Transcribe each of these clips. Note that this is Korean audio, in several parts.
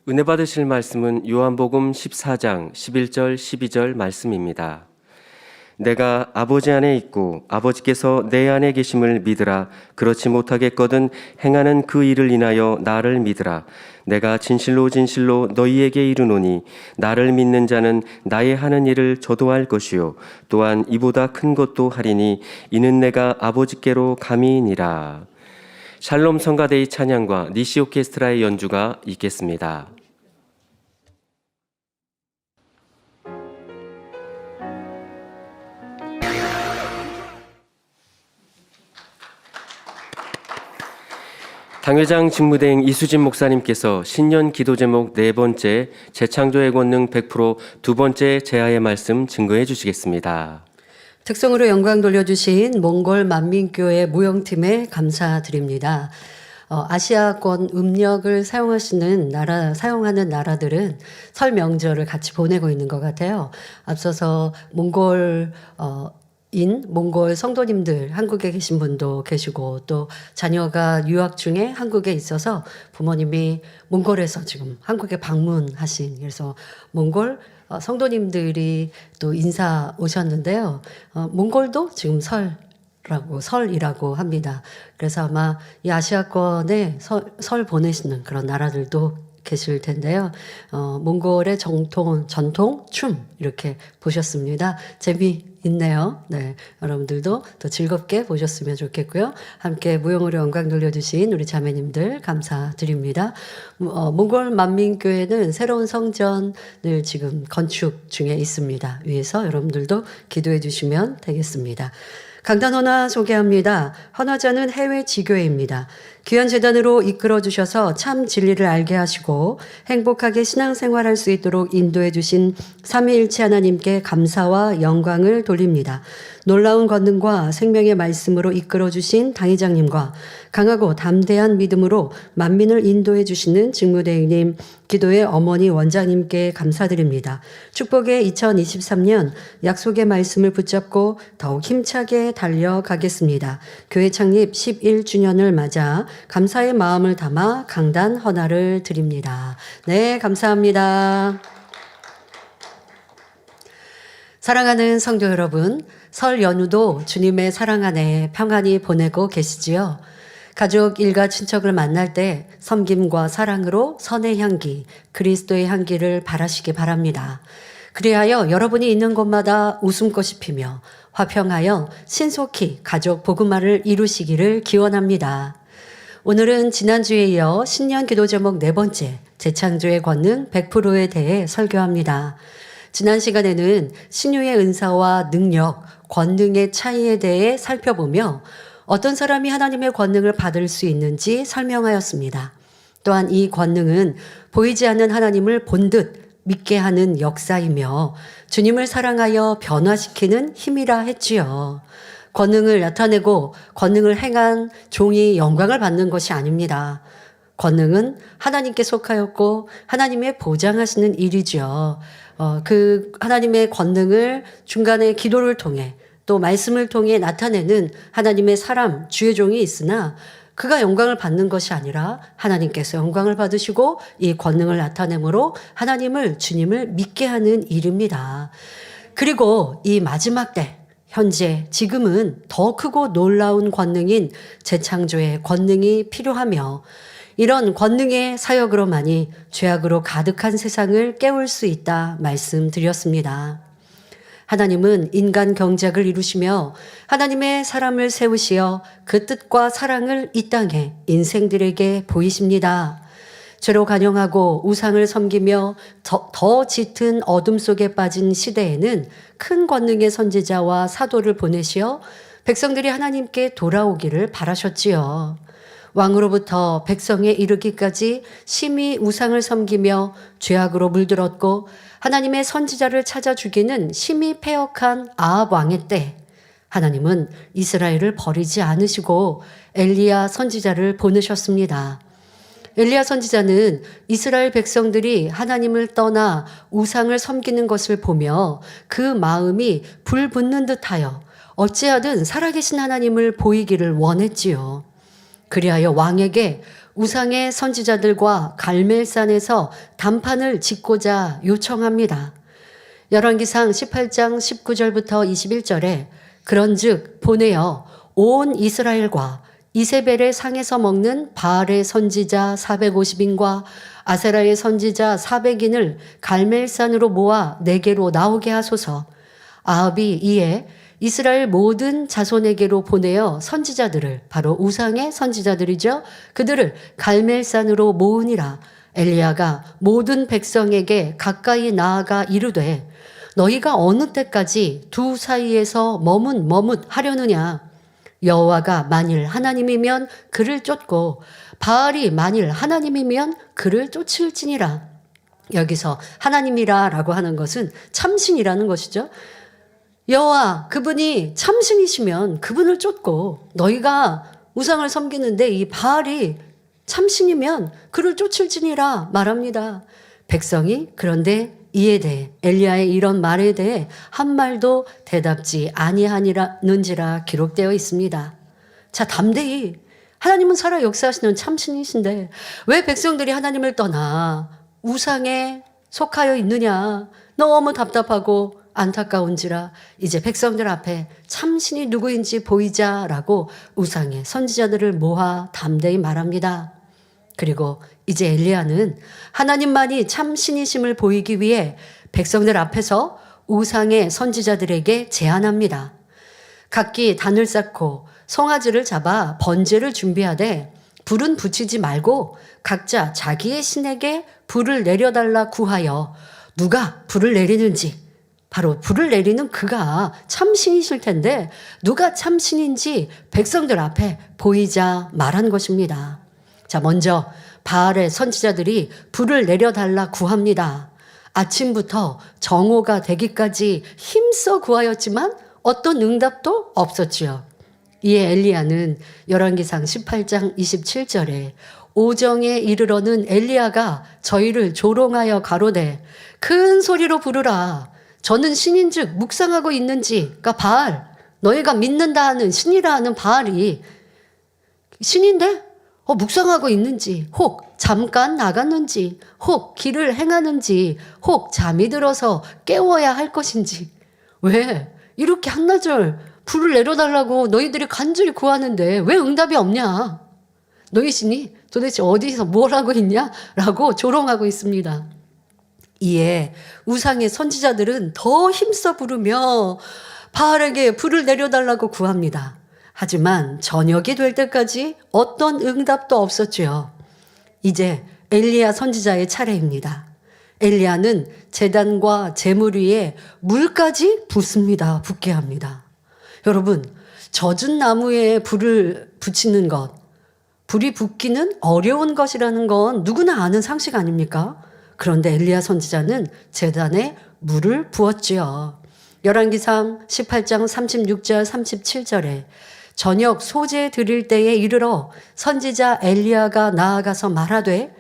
은혜 받으실 말씀은 요한복음 14장 11절 12절 말씀입니다. 내가 아버지 안에 있고 아버지께서 내 안에 계심을 믿으라. 그렇지 못하겠거든 행하는 그 일을 인하여 나를 믿으라. 내가 진실로 진실로 너희에게 이르노니 나를 믿는 자는 나의 하는 일을 저도 할 것이요 또한 이보다 큰 것도 하리니 이는 내가 아버지께로 감이니라. 샬롬 성가대의 찬양과 니시 오케스트라의 연주가 있겠습니다. 당회장 직무대행 이수진 목사님께서 신년 기도 제목 네 번째 재창조의 권능 100% 두 번째 제하의 말씀 증거해 주시겠습니다. 특성으로 영광 돌려주신 몽골 만민교회 무용팀에 감사드립니다. 아시아권 음력을 사용하는 나라들은 설 명절을 같이 보내고 있는 것 같아요. 앞서서 몽골 성도님들 한국에 계신 분도 계시고 또 자녀가 유학 중에 한국에 있어서 부모님이 몽골에서 지금 한국에 방문하신 그래서 몽골 성도님들이 또 인사 오셨는데요. 몽골도 지금 설이라고 합니다. 그래서 아마 이 아시아권에 설 보내시는 그런 나라들도 계실 텐데요. 몽골의 전통 춤 이렇게 보셨습니다. 재미있네요. 네, 여러분들도 더 즐겁게 보셨으면 좋겠고요. 함께 무용으로 영광 돌려주신 우리 자매님들 감사드립니다. 몽골 만민교회는 새로운 성전을 지금 건축 중에 있습니다. 위에서 여러분들도 기도해 주시면 되겠습니다. 강단 헌화 소개합니다. 헌화자는 해외 지교회입니다. 귀한 재단으로 이끌어 주셔서 참 진리를 알게 하시고 행복하게 신앙생활할 수 있도록 인도해 주신 삼위일체 하나님께 감사와 영광을 돌립니다. 놀라운 권능과 생명의 말씀으로 이끌어 주신 당회장님과 강하고 담대한 믿음으로 만민을 인도해 주시는 직무대행님, 기도의 어머니 원장님께 감사드립니다. 축복의 2023년 약속의 말씀을 붙잡고 더욱 힘차게 달려가겠습니다. 교회 창립 11주년을 맞아 감사의 마음을 담아 강단 헌화를 드립니다. 네, 감사합니다. 사랑하는 성도 여러분, 설 연휴도 주님의 사랑 안에 평안히 보내고 계시지요? 가족, 일가, 친척을 만날 때 섬김과 사랑으로 선의 향기, 그리스도의 향기를 바라시기 바랍니다. 그리하여 여러분이 있는 곳마다 웃음꽃이 피며 화평하여 신속히 가족 복음화를 이루시기를 기원합니다. 오늘은 지난주에 이어 신년 기도 제목 네 번째 재창조의 권능 100%에 대해 설교합니다. 지난 시간에는 신유의 은사와 능력, 권능의 차이에 대해 살펴보며 어떤 사람이 하나님의 권능을 받을 수 있는지 설명하였습니다. 또한 이 권능은 보이지 않는 하나님을 본 듯 믿게 하는 역사이며 주님을 사랑하여 변화시키는 힘이라 했지요. 권능을 나타내고 권능을 행한 종이 영광을 받는 것이 아닙니다. 권능은 하나님께 속하였고 하나님의 보장하시는 일이죠. 그 하나님의 권능을 중간에 기도를 통해 또 말씀을 통해 나타내는 하나님의 사람, 주의 종이 있으나 그가 영광을 받는 것이 아니라 하나님께서 영광을 받으시고 이 권능을 나타내므로 하나님을, 주님을 믿게 하는 일입니다. 그리고 이 마지막 때, 현재, 지금은 더 크고 놀라운 권능인 재창조의 권능이 필요하며 이런 권능의 사역으로만이 죄악으로 가득한 세상을 깨울 수 있다 말씀드렸습니다. 하나님은 인간 경작을 이루시며 하나님의 사람을 세우시어 그 뜻과 사랑을 이 땅에 인생들에게 보이십니다. 죄로 간영하고 우상을 섬기며 더 짙은 어둠 속에 빠진 시대에는 큰 권능의 선지자와 사도를 보내시어 백성들이 하나님께 돌아오기를 바라셨지요. 왕으로부터 백성에 이르기까지 심히 우상을 섬기며 죄악으로 물들었고 하나님의 선지자를 찾아 죽이는 심히 패역한 아합 왕의 때 하나님은 이스라엘을 버리지 않으시고 엘리야 선지자를 보내셨습니다. 엘리야 선지자는 이스라엘 백성들이 하나님을 떠나 우상을 섬기는 것을 보며 그 마음이 불붙는 듯하여 어찌하든 살아계신 하나님을 보이기를 원했지요. 그리하여 왕에게 우상의 선지자들과 갈멜산에서 단판을 짓고자 요청합니다. 열왕기상 18장 19절부터 21절에 그런즉 보내어 온 이스라엘과 이세벨의 상에서 먹는 바알의 선지자 450인과 아세라의 선지자 400인을 갈멜산으로 모아 내게로 나오게 하소서. 아합이 이에 이스라엘 모든 자손에게로 보내어 선지자들을, 바로 우상의 선지자들이죠, 그들을 갈멜산으로 모으니라. 엘리야가 모든 백성에게 가까이 나아가 이르되 너희가 어느 때까지 두 사이에서 머뭇하려느냐. 여호와가 만일 하나님이면 그를 쫓고 바알이 만일 하나님이면 그를 쫓을지니라. 여기서 하나님이라라고 하는 것은 참신이라는 것이죠. 여호와 그분이 참신이시면 그분을 쫓고, 너희가 우상을 섬기는데 이 바알이 참신이면 그를 쫓을지니라 말합니다. 백성이 그런데 이에 대해, 엘리야의 이런 말에 대해 한 말도 대답지 아니하니라는지라 기록되어 있습니다. 자, 담대히 하나님은 살아 역사하시는 참신이신데 왜 백성들이 하나님을 떠나 우상에 속하여 있느냐. 너무 답답하고 안타까운지라 이제 백성들 앞에 참신이 누구인지 보이자라고 우상의 선지자들을 모아 담대히 말합니다. 그리고 이제 엘리야는 하나님만이 참신이심을 보이기 위해 백성들 앞에서 우상의 선지자들에게 제안합니다. 각기 단을 쌓고 송아지를 잡아 번제를 준비하되 불은 붙이지 말고 각자 자기의 신에게 불을 내려달라 구하여 누가 불을 내리는지, 바로 불을 내리는 그가 참신이실 텐데 누가 참신인지 백성들 앞에 보이자 말한 것입니다. 자, 먼저 바알의 선지자들이 불을 내려달라 구합니다. 아침부터 정오가 되기까지 힘써 구하였지만 어떤 응답도 없었지요. 이에 엘리야는 열왕기상 18장 27절에 오정에 이르러는 엘리야가 저희를 조롱하여 가로되 큰 소리로 부르라. 저는 신인즉 묵상하고 있는지, 그러니까 바알, 너희가 믿는다 하는 신이라 하는 바알이 신인데 묵상하고 있는지, 혹 잠깐 나갔는지, 혹 길을 행하는지, 혹 잠이 들어서 깨워야 할 것인지. 왜 이렇게 한나절 불을 내려달라고 너희들이 간절히 구하는데 왜 응답이 없냐. 너희 신이 도대체 어디서 뭘 하고 있냐 라고 조롱하고 있습니다. 이에 우상의 선지자들은 더 힘써 부르며 바알에게 불을 내려달라고 구합니다. 하지만 저녁이 될 때까지 어떤 응답도 없었지요. 이제 엘리야 선지자의 차례입니다. 엘리야는 제단과 제물 위에 물까지 붓습니다. 붓게 합니다. 여러분, 젖은 나무에 불을 붙이는 것, 불이 붙기는 어려운 것이라는 건 누구나 아는 상식 아닙니까? 그런데 엘리야 선지자는 제단에 물을 부었지요. 열왕기상 18장 36절 37절에 저녁 소제 드릴 때에 이르러 선지자 엘리야가 나아가서 말하되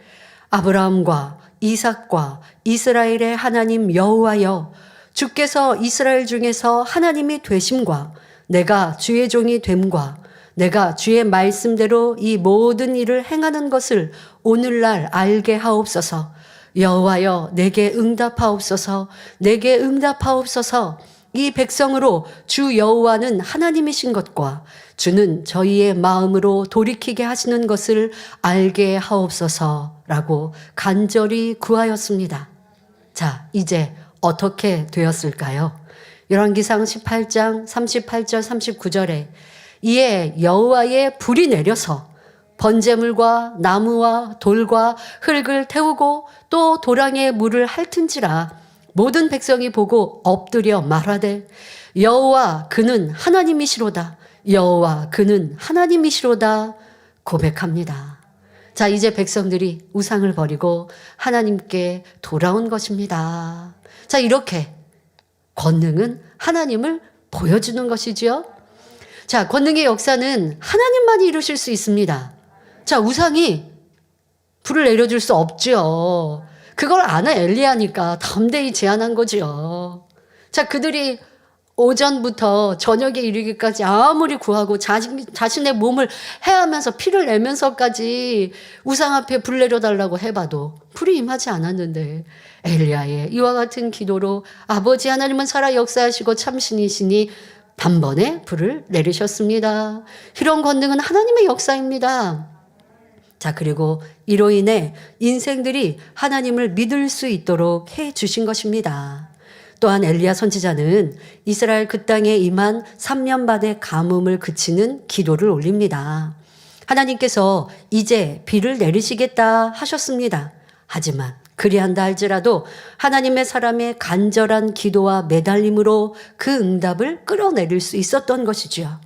아브라함과 이삭과 이스라엘의 하나님 여호와여, 주께서 이스라엘 중에서 하나님이 되심과 내가 주의 종이 됨과 내가 주의 말씀대로 이 모든 일을 행하는 것을 오늘날 알게 하옵소서. 여호와여, 내게 응답하옵소서. 내게 응답하옵소서. 이 백성으로 주 여호와는 하나님이신 것과 주는 저희의 마음으로 돌이키게 하시는 것을 알게 하옵소서라고 간절히 구하였습니다. 자, 이제 어떻게 되었을까요? 열왕기상 18장 38절 39절에 이에 여호와의 불이 내려서 번제물과 나무와 돌과 흙을 태우고 또 도랑에 물을 핥은지라 모든 백성이 보고 엎드려 말하되 여호와 그는 하나님이시로다. 여호와 그는 하나님이시로다 고백합니다. 자, 이제 백성들이 우상을 버리고 하나님께 돌아온 것입니다. 자, 이렇게 권능은 하나님을 보여주는 것이지요. 자, 권능의 역사는 하나님만이 이루실 수 있습니다. 자, 우상이 불을 내려줄 수 없죠. 그걸 아는 엘리야니까 담대히 제안한 거지요. 자, 그들이 오전부터 저녁에 이르기까지 아무리 구하고 자신의 몸을 해하면서 피를 내면서까지 우상 앞에 불 내려달라고 해봐도 불이 임하지 않았는데 엘리야의 이와 같은 기도로 아버지 하나님은 살아 역사하시고 참신이시니 단번에 불을 내리셨습니다. 이런 권능은 하나님의 역사입니다. 자, 그리고 이로 인해 인생들이 하나님을 믿을 수 있도록 해 주신 것입니다. 또한 엘리야 선지자는 이스라엘 그 땅에 임한 3년 반의 가뭄을 그치는 기도를 올립니다. 하나님께서 이제 비를 내리시겠다 하셨습니다. 하지만 그리한다 할지라도 하나님의 사람의 간절한 기도와 매달림으로 그 응답을 끌어내릴 수 있었던 것이지요.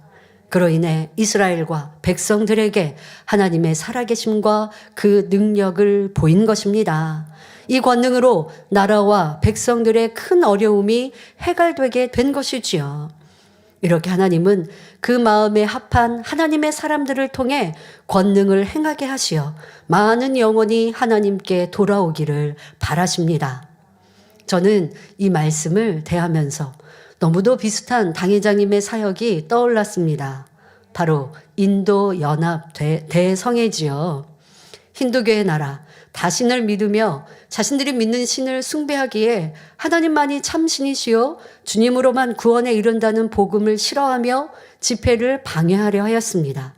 그로 인해 이스라엘과 백성들에게 하나님의 살아계심과 그 능력을 보인 것입니다. 이 권능으로 나라와 백성들의 큰 어려움이 해결되게 된 것이지요. 이렇게 하나님은 그 마음에 합한 하나님의 사람들을 통해 권능을 행하게 하시어 많은 영혼이 하나님께 돌아오기를 바라십니다. 저는 이 말씀을 대하면서 너무도 비슷한 당회장님의 사역이 떠올랐습니다. 바로 인도 연합 대성회지요. 힌두교의 나라, 다신을 믿으며 자신들이 믿는 신을 숭배하기에 하나님만이 참 신이시요 주님으로만 구원에 이른다는 복음을 싫어하며 집회를 방해하려 하였습니다.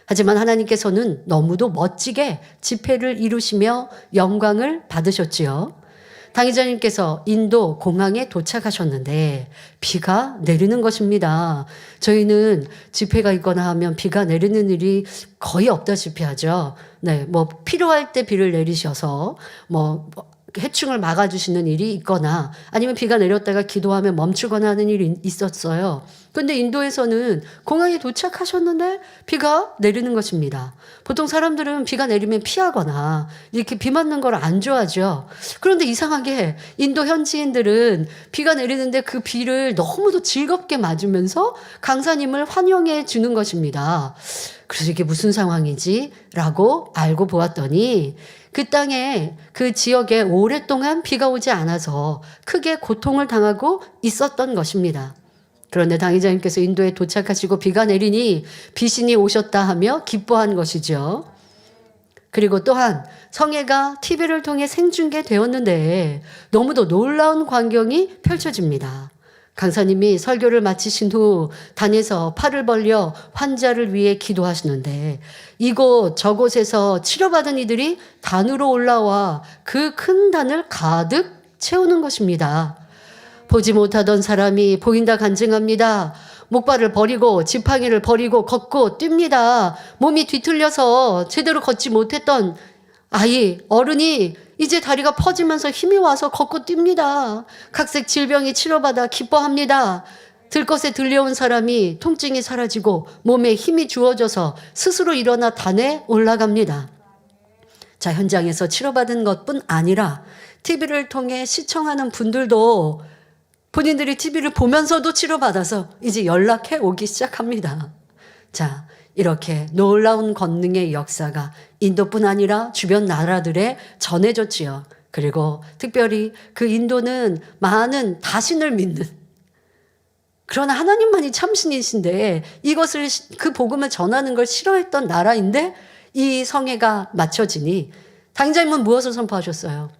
하지만 하나님께서는 너무도 멋지게 집회를 이루시며 영광을 받으셨지요. 당회장님께서 인도 공항에 도착하셨는데 비가 내리는 것입니다. 저희는 집회가 있거나 하면 비가 내리는 일이 거의 없다시피 하죠. 네, 뭐 필요할 때 비를 내리셔서 뭐 해충을 막아주시는 일이 있거나 아니면 비가 내렸다가 기도하면 멈추거나 하는 일이 있었어요. 그런데 인도에서는 공항에 도착하셨는데 비가 내리는 것입니다. 보통 사람들은 비가 내리면 피하거나 이렇게 비 맞는 걸 안 좋아하죠. 그런데 이상하게 인도 현지인들은 비가 내리는데 그 비를 너무도 즐겁게 맞으면서 강사님을 환영해 주는 것입니다. 그래서 이게 무슨 상황이지? 라고 알고 보았더니 그 땅에 그 지역에 오랫동안 비가 오지 않아서 크게 고통을 당하고 있었던 것입니다. 그런데 당회장님께서 인도에 도착하시고 비가 내리니 비신이 오셨다 하며 기뻐한 것이죠. 그리고 또한 성회가 TV를 통해 생중계되었는데 너무도 놀라운 광경이 펼쳐집니다. 강사님이 설교를 마치신 후 단에서 팔을 벌려 환자를 위해 기도하시는데 이곳 저곳에서 치료받은 이들이 단으로 올라와 그 큰 단을 가득 채우는 것입니다. 보지 못하던 사람이 보인다 간증합니다. 목발을 버리고 지팡이를 버리고 걷고 뜁니다. 몸이 뒤틀려서 제대로 걷지 못했던 아이, 어른이 이제 다리가 퍼지면서 힘이 와서 걷고 뜁니다. 각색 질병이 치료받아 기뻐합니다. 들것에 들려온 사람이 통증이 사라지고 몸에 힘이 주어져서 스스로 일어나 단에 올라갑니다. 자, 현장에서 치료받은 것뿐 아니라 TV를 통해 시청하는 분들도 본인들이 TV를 보면서도 치료받아서 이제 연락해 오기 시작합니다. 자, 이렇게 놀라운 권능의 역사가 인도뿐 아니라 주변 나라들에 전해졌지요. 그리고 특별히 그 인도는 많은 다신을 믿는, 그러나 하나님만이 참신이신데 이것을 그 복음을 전하는 걸 싫어했던 나라인데 이 성회가 맞춰지니 당장님은 무엇을 선포하셨어요?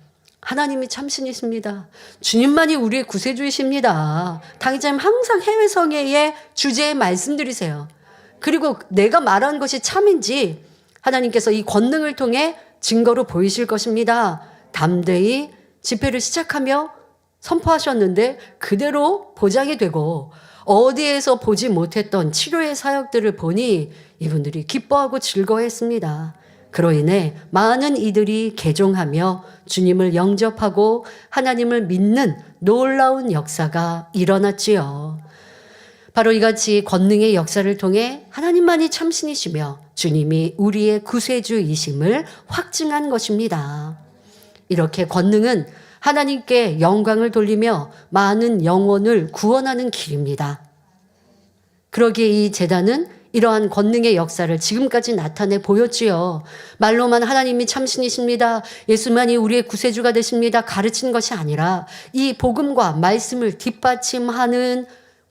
하나님이 참신이십니다. 주님만이 우리의 구세주이십니다. 당장님 항상 해외 성회의 주제에 말씀드리세요. 그리고 내가 말한 것이 참인지 하나님께서 이 권능을 통해 증거로 보이실 것입니다. 담대히 집회를 시작하며 선포하셨는데 그대로 보장이 되고 어디에서 보지 못했던 치료의 사역들을 보니 이분들이 기뻐하고 즐거워했습니다. 그로 인해 많은 이들이 개종하며 주님을 영접하고 하나님을 믿는 놀라운 역사가 일어났지요. 바로 이같이 권능의 역사를 통해 하나님만이 참신이시며 주님이 우리의 구세주이심을 확증한 것입니다. 이렇게 권능은 하나님께 영광을 돌리며 많은 영혼을 구원하는 길입니다. 그러기에 이 제단은 이러한 권능의 역사를 지금까지 나타내 보였지요. 말로만 하나님이 참신이십니다. 예수만이 우리의 구세주가 되십니다. 가르친 것이 아니라 이 복음과 말씀을 뒷받침하는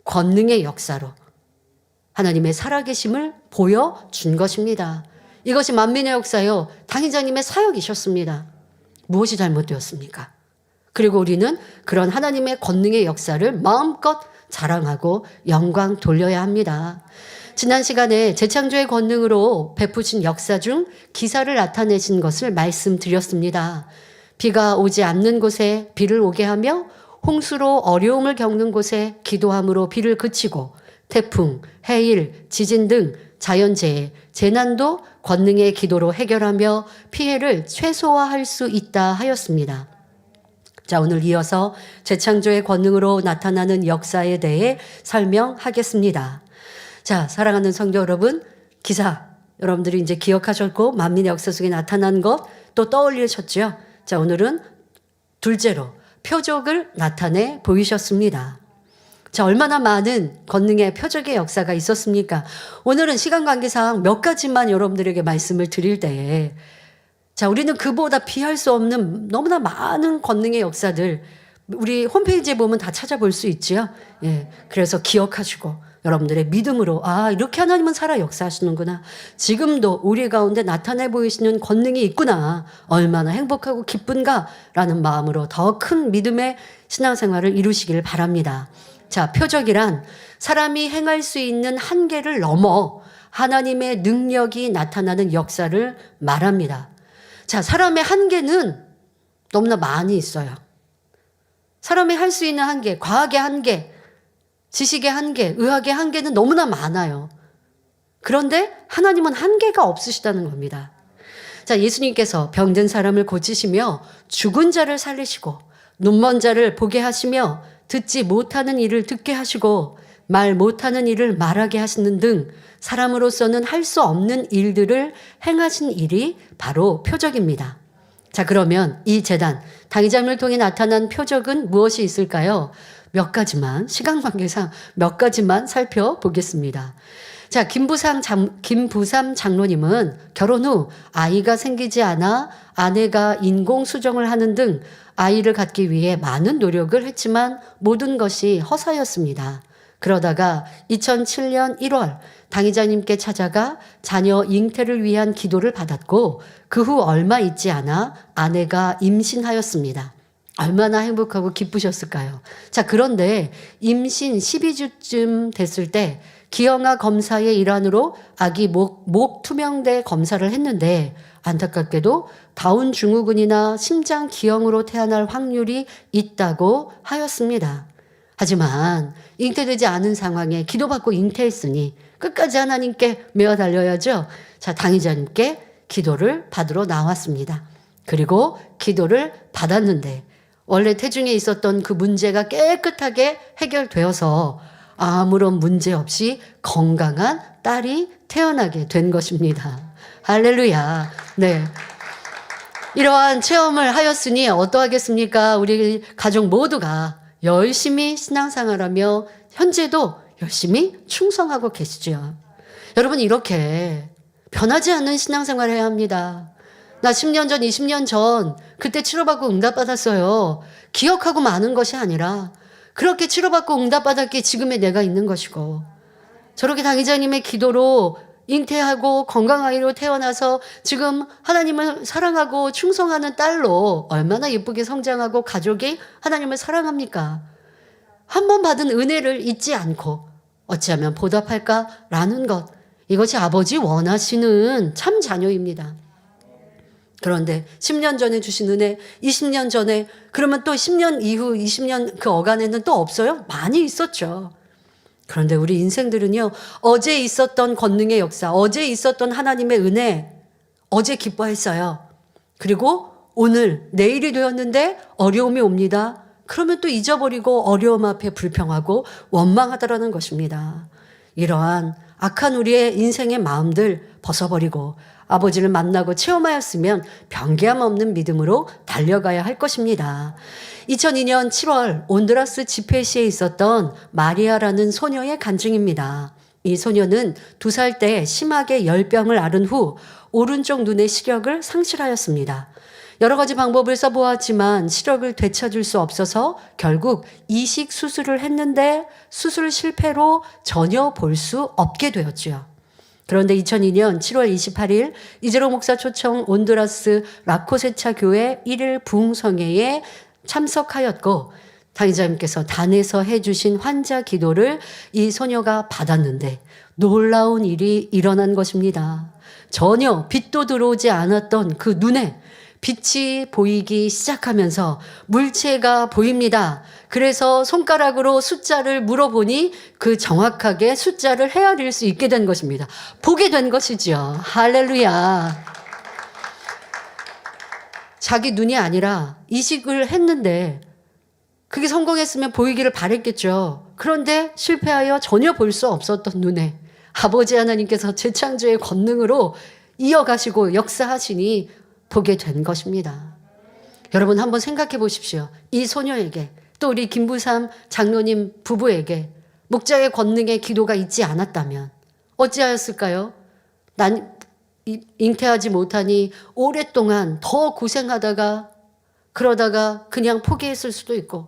권능의 역사로 하나님의 살아계심을 보여준 것입니다. 이것이 만민의 역사요. 당의자님의 사역이셨습니다. 무엇이 잘못되었습니까? 그리고 우리는 그런 하나님의 권능의 역사를 마음껏 자랑하고 영광 돌려야 합니다. 지난 시간에 재창조의 권능으로 베푸신 역사 중 기사를 나타내신 것을 말씀드렸습니다. 비가 오지 않는 곳에 비를 오게 하며 홍수로 어려움을 겪는 곳에 기도함으로 비를 그치고 태풍, 해일, 지진 등 자연재해, 재난도 권능의 기도로 해결하며 피해를 최소화할 수 있다 하였습니다. 자, 오늘 이어서 재창조의 권능으로 나타나는 역사에 대해 설명하겠습니다. 자, 사랑하는 성도 여러분, 기사 여러분들이 이제 기억하셨고 만민의 역사 속에 나타난 것 또 떠올리셨죠? 자, 오늘은 둘째로 표적을 나타내 보이셨습니다. 자, 얼마나 많은 권능의 표적의 역사가 있었습니까? 오늘은 시간 관계상 몇 가지만 여러분들에게 말씀을 드릴 때에 자, 우리는 그보다 비할 수 없는 너무나 많은 권능의 역사들 우리 홈페이지에 보면 다 찾아볼 수 있지요. 예, 그래서 기억하시고 여러분들의 믿음으로 이렇게 하나님은 살아 역사하시는구나. 지금도 우리 가운데 나타내 보이시는 권능이 있구나. 얼마나 행복하고 기쁜가라는 마음으로 더 큰 믿음의 신앙생활을 이루시길 바랍니다. 자, 표적이란 사람이 행할 수 있는 한계를 넘어 하나님의 능력이 나타나는 역사를 말합니다. 자, 사람의 한계는 너무나 많이 있어요. 사람이 할 수 있는 한계, 과학의 한계, 지식의 한계, 의학의 한계는 너무나 많아요. 그런데 하나님은 한계가 없으시다는 겁니다. 자, 예수님께서 병든 사람을 고치시며 죽은 자를 살리시고 눈먼 자를 보게 하시며 듣지 못하는 일을 듣게 하시고 말 못하는 일을 말하게 하시는 등 사람으로서는 할 수 없는 일들을 행하신 일이 바로 표적입니다. 자, 그러면 이 재단, 당의자님을 통해 나타난 표적은 무엇이 있을까요? 몇 가지만, 시간 관계상 몇 가지만 살펴보겠습니다. 자, 김부삼 장로님은 결혼 후 아이가 생기지 않아 아내가 인공수정을 하는 등 아이를 갖기 위해 많은 노력을 했지만 모든 것이 허사였습니다. 그러다가 2007년 1월 당의자님께 찾아가 자녀 잉태를 위한 기도를 받았고 그 후 얼마 있지 않아 아내가 임신하였습니다. 얼마나 행복하고 기쁘셨을까요? 자, 그런데 임신 12주쯤 됐을 때 기형아 검사의 일환으로 아기 목 투명대 검사를 했는데 안타깝게도 다운 증후군이나 심장 기형으로 태어날 확률이 있다고 하였습니다. 하지만 잉태되지 않은 상황에 기도받고 잉태했으니 끝까지 하나님께 메어 달려야죠. 자, 당의자님께 기도를 받으러 나왔습니다. 그리고 기도를 받았는데 원래 태중에 있었던 그 문제가 깨끗하게 해결되어서 아무런 문제 없이 건강한 딸이 태어나게 된 것입니다. 할렐루야. 네. 이러한 체험을 하였으니 어떠하겠습니까? 우리 가족 모두가 열심히 신앙생활하며 현재도 열심히 충성하고 계시죠. 여러분, 이렇게 변하지 않는 신앙생활을 해야 합니다. 나 10년 전, 20년 전 그때 치료받고 응답받았어요. 기억하고 마는 것이 아니라 그렇게 치료받고 응답받았기에 지금의 내가 있는 것이고 저렇게 당의자님의 기도로 잉태하고 건강아이로 태어나서 지금 하나님을 사랑하고 충성하는 딸로 얼마나 예쁘게 성장하고 가족이 하나님을 사랑합니까? 한 번 받은 은혜를 잊지 않고 어찌하면 보답할까라는 것, 이것이 아버지 원하시는 참 자녀입니다. 그런데 10년 전에 주신 은혜, 20년 전에, 그러면 또 10년 이후 20년 그 어간에는 또 없어요? 많이 있었죠. 그런데 우리 인생들은요, 어제 있었던 권능의 역사, 어제 있었던 하나님의 은혜, 어제 기뻐했어요. 그리고 오늘, 내일이 되었는데 어려움이 옵니다. 그러면 또 잊어버리고 어려움 앞에 불평하고 원망하더라는 것입니다. 이러한 악한 우리의 인생의 마음들 벗어버리고 아버지를 만나고 체험하였으면 변개함 없는 믿음으로 달려가야 할 것입니다. 2002년 7월 온두라스 지페시에 있었던 마리아라는 소녀의 간증입니다. 이 소녀는 2살 때 심하게 열병을 앓은 후 오른쪽 눈의 시력을 상실하였습니다. 여러 가지 방법을 써보았지만 시력을 되찾을 수 없어서 결국 이식 수술을 했는데 수술 실패로 전혀 볼 수 없게 되었지요. 그런데 2002년 7월 28일 이재로 목사 초청 온두라스 라코세차 교회 1일 부흥성회에 참석하였고 당의자님께서 단에서 해주신 환자 기도를 이 소녀가 받았는데 놀라운 일이 일어난 것입니다. 전혀 빛도 들어오지 않았던 그 눈에 빛이 보이기 시작하면서 물체가 보입니다. 그래서 손가락으로 숫자를 물어보니 그 정확하게 숫자를 헤아릴 수 있게 된 것입니다. 보게 된 것이죠. 할렐루야. 자기 눈이 아니라 이식을 했는데 그게 성공했으면 보이기를 바랬겠죠. 그런데 실패하여 전혀 볼 수 없었던 눈에 아버지 하나님께서 재창조의 권능으로 이어가시고 역사하시니 보게 된 것입니다. 여러분 한번 생각해 보십시오. 이 소녀에게 또 우리 김부삼 장로님 부부에게 목자의 권능의 기도가 있지 않았다면 어찌하였을까요? 난 잉태하지 못하니 오랫동안 더 고생하다가 그러다가 그냥 포기했을 수도 있고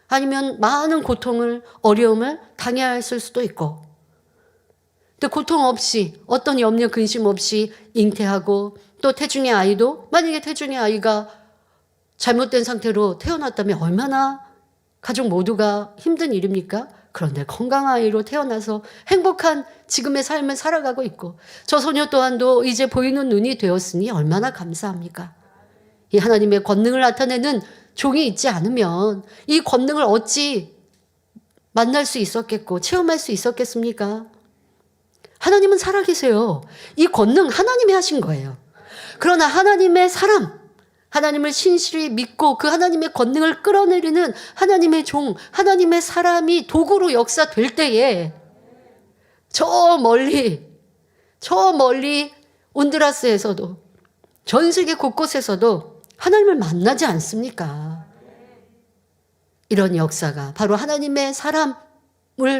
아니면 많은 고통을 어려움을 당해야 했을 수도 있고 또 고통 없이 어떤 염려 근심 없이 잉태하고 또 태중의 아이도 만약에 태중의 아이가 잘못된 상태로 태어났다면 얼마나 가족 모두가 힘든 일입니까? 그런데 건강한 아이로 태어나서 행복한 지금의 삶을 살아가고 있고 저 소녀 또한도 이제 보이는 눈이 되었으니 얼마나 감사합니까? 이 하나님의 권능을 나타내는 종이 있지 않으면 이 권능을 어찌 만날 수 있었겠고 체험할 수 있었겠습니까? 하나님은 살아계세요. 이 권능 하나님이 하신 거예요. 그러나 하나님의 사람, 하나님을 신실히 믿고 그 하나님의 권능을 끌어내리는 하나님의 종, 하나님의 사람이 도구로 역사될 때에 저 멀리 온두라스에서도 전 세계 곳곳에서도 하나님을 만나지 않습니까? 이런 역사가 바로 하나님의 사람을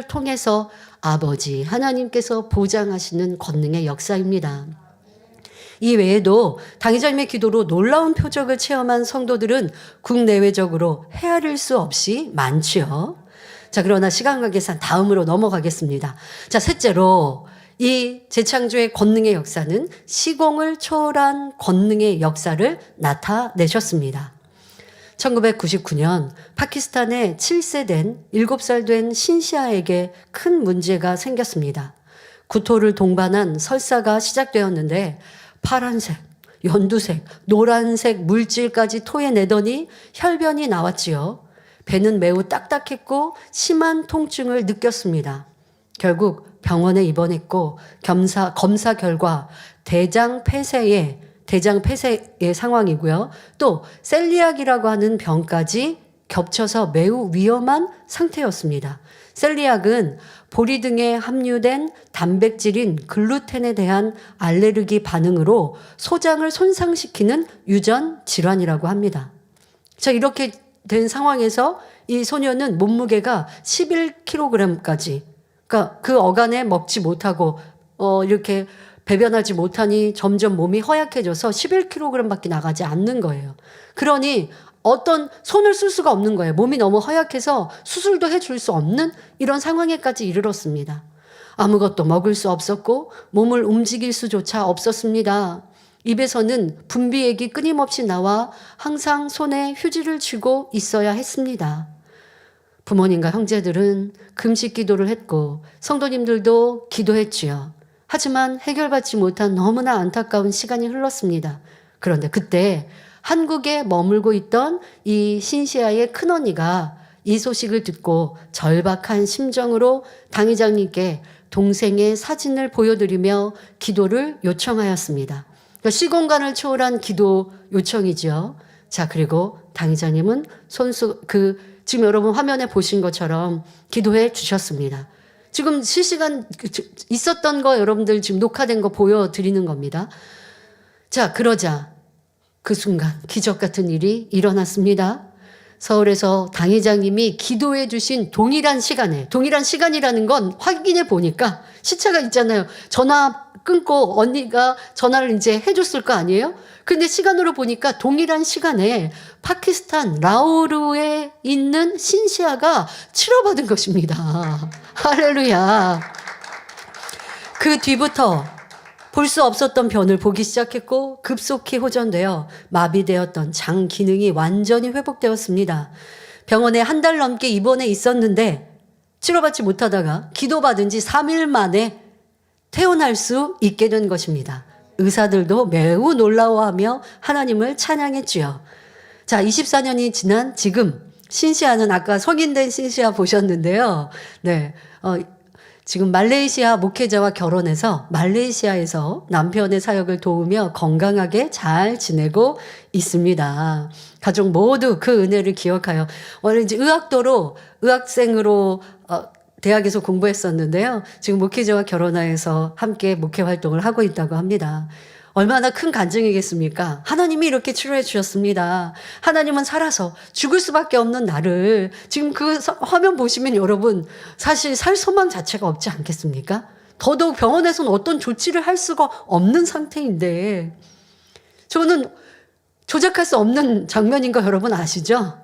통해서 아버지 하나님께서 보장하시는 권능의 역사입니다. 이 외에도 당의자님의 기도로 놀라운 표적을 체험한 성도들은 국내외적으로 헤아릴 수 없이 많지요. 자, 그러나 시간 관계상 다음으로 넘어가겠습니다. 자, 셋째로 이 재창조의 권능의 역사는 시공을 초월한 권능의 역사를 나타내셨습니다. 1999년 파키스탄에 7세 된 7살 된 신시아에게 큰 문제가 생겼습니다. 구토를 동반한 설사가 시작되었는데 파란색, 연두색, 노란색 물질까지 토해내더니 혈변이 나왔지요. 배는 매우 딱딱했고 심한 통증을 느꼈습니다. 결국 병원에 입원했고 검사 결과 대장 폐쇄의 상황이고요. 또 셀리악이라고 하는 병까지 겹쳐서 매우 위험한 상태였습니다. 셀리악은 보리 등에 함유된 단백질인 글루텐에 대한 알레르기 반응으로 소장을 손상시키는 유전 질환이라고 합니다. 자, 이렇게 된 상황에서 이 소녀는 몸무게가 11kg까지, 그러니까 그 어간에 먹지 못하고 이렇게 배변하지 못하니 점점 몸이 허약해져서 11kg밖에 나가지 않는 거예요. 그러니 어떤 손을 쓸 수가 없는 거예요. 몸이 너무 허약해서 수술도 해줄 수 없는 이런 상황에까지 이르렀습니다. 아무것도 먹을 수 없었고 몸을 움직일 수조차 없었습니다. 입에서는 분비액이 끊임없이 나와 항상 손에 휴지를 쥐고 있어야 했습니다. 부모님과 형제들은 금식 기도를 했고 성도님들도 기도했지요. 하지만 해결받지 못한 너무나 안타까운 시간이 흘렀습니다. 그런데 그때 한국에 머물고 있던 이 신시아의 큰언니가 이 소식을 듣고 절박한 심정으로 당의장님께 동생의 사진을 보여드리며 기도를 요청하였습니다. 그러니까 시공간을 초월한 기도 요청이죠. 자, 그리고 당의장님은 지금 여러분 화면에 보신 것처럼 기도해 주셨습니다. 지금 실시간 있었던 거 여러분들 지금 녹화된 거 보여드리는 겁니다. 자, 그러자 그 순간 기적 같은 일이 일어났습니다. 서울에서 당회장님이 기도해 주신 동일한 시간이라는 건 확인해 보니까 시차가 있잖아요. 전화 끊고 언니가 전화를 이제 해줬을 거 아니에요? 근데 시간으로 보니까 동일한 시간에 파키스탄 라오르에 있는 신시아가 치료받은 것입니다. 할렐루야. 그 뒤부터 볼 수 없었던 변을 보기 시작했고 급속히 호전되어 마비되었던 장 기능이 완전히 회복되었습니다. 병원에 한 달 넘게 입원해 있었는데 치료받지 못하다가 기도받은 지 3일 만에 퇴원할 수 있게 된 것입니다. 의사들도 매우 놀라워하며 하나님을 찬양했지요. 자, 24년이 지난 지금 신시아는 아까 성인된 신시아 보셨는데요. 네, 지금 말레이시아 목회자와 결혼해서 말레이시아에서 남편의 사역을 도우며 건강하게 잘 지내고 있습니다. 가족 모두 그 은혜를 기억하여 원래 이제 의학생으로 대학에서 공부했었는데요. 지금 목회자와 결혼하여서 함께 목회 활동을 하고 있다고 합니다. 얼마나 큰 간증이겠습니까? 하나님이 이렇게 치료해 주셨습니다. 하나님은 살아서 죽을 수밖에 없는 나를 지금 그 화면 보시면 여러분 사실 살 소망 자체가 없지 않겠습니까? 더더욱 병원에서는 어떤 조치를 할 수가 없는 상태인데 저는 조작할 수 없는 장면인 거 여러분 아시죠?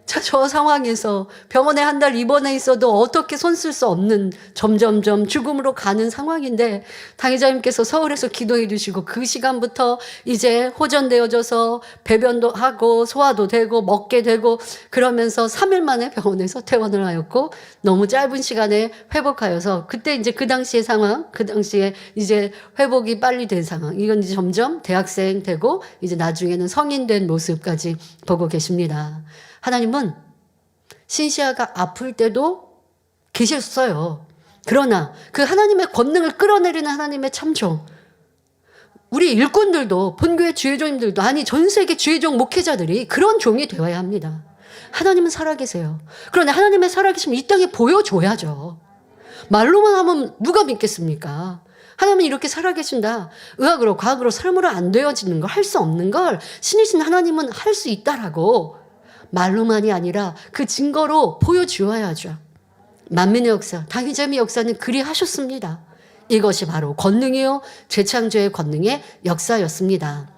자, 저 상황에서 병원에 한 달 입원해 있어도 어떻게 손 쓸 수 없는 점점점 죽음으로 가는 상황인데 당의자님께서 서울에서 기도해 주시고 그 시간부터 이제 호전되어져서 배변도 하고 소화도 되고 먹게 되고 그러면서 3일 만에 병원에서 퇴원을 하였고 너무 짧은 시간에 회복하여서 그때 이제 그 당시의 상황, 그 당시에 이제 회복이 빨리 된 상황, 이건 이제 점점 대학생 되고 이제 나중에는 성인 된 모습까지 보고 계십니다. 하나님은 신시아가 아플 때도 계셨어요. 그러나 그 하나님의 권능을 끌어내리는 하나님의 참종, 우리 일꾼들도 본교회 주의종님들도 아니 전 세계 주의종 목회자들이 그런 종이 되어야 합니다. 하나님은 살아계세요. 그런데 하나님의 살아계심을 이 땅에 보여줘야죠. 말로만 하면 누가 믿겠습니까? 하나님은 이렇게 살아계신다. 의학으로 과학으로 삶으로 안 되어지는 걸 할 수 없는 걸 신이신 하나님은 할 수 있다라고 말로만이 아니라 그 증거로 보여주어야죠. 만민의 역사, 당의자의 역사는 그리 하셨습니다. 이것이 바로 권능이요 재창조의 권능의 역사였습니다.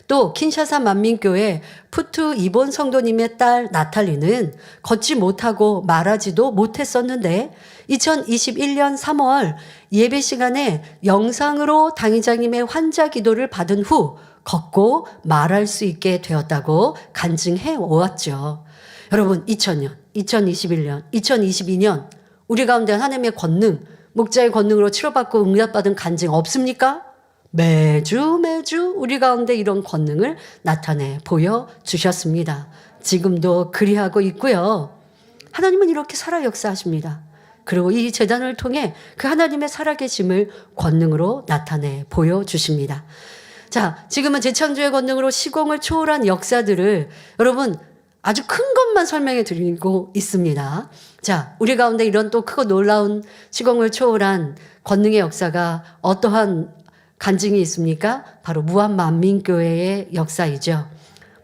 또 킨샤사 만민교회 푸트 이본 성도님의 딸 나탈리는 걷지 못하고 말하지도 못했었는데 2021년 3월 예배 시간에 영상으로 당의자님의 환자 기도를 받은 후 걷고 말할 수 있게 되었다고 간증해 오았죠. 여러분 2000년, 2021년, 2022년 우리 가운데 하나님의 권능, 목자의 권능으로 치료받고 응답받은 간증 없습니까? 매주 우리 가운데 이런 권능을 나타내 보여주셨습니다. 지금도 그리하고 있고요. 하나님은 이렇게 살아 역사하십니다. 그리고 이 재단을 통해 그 하나님의 살아계심을 권능으로 나타내 보여주십니다. 자, 지금은 재창조의 권능으로 시공을 초월한 역사들을 여러분 아주 큰 것만 설명해 드리고 있습니다. 자, 우리 가운데 이런 또 크고 놀라운 시공을 초월한 권능의 역사가 어떠한 간증이 있습니까? 바로 무한만민교회의 역사이죠.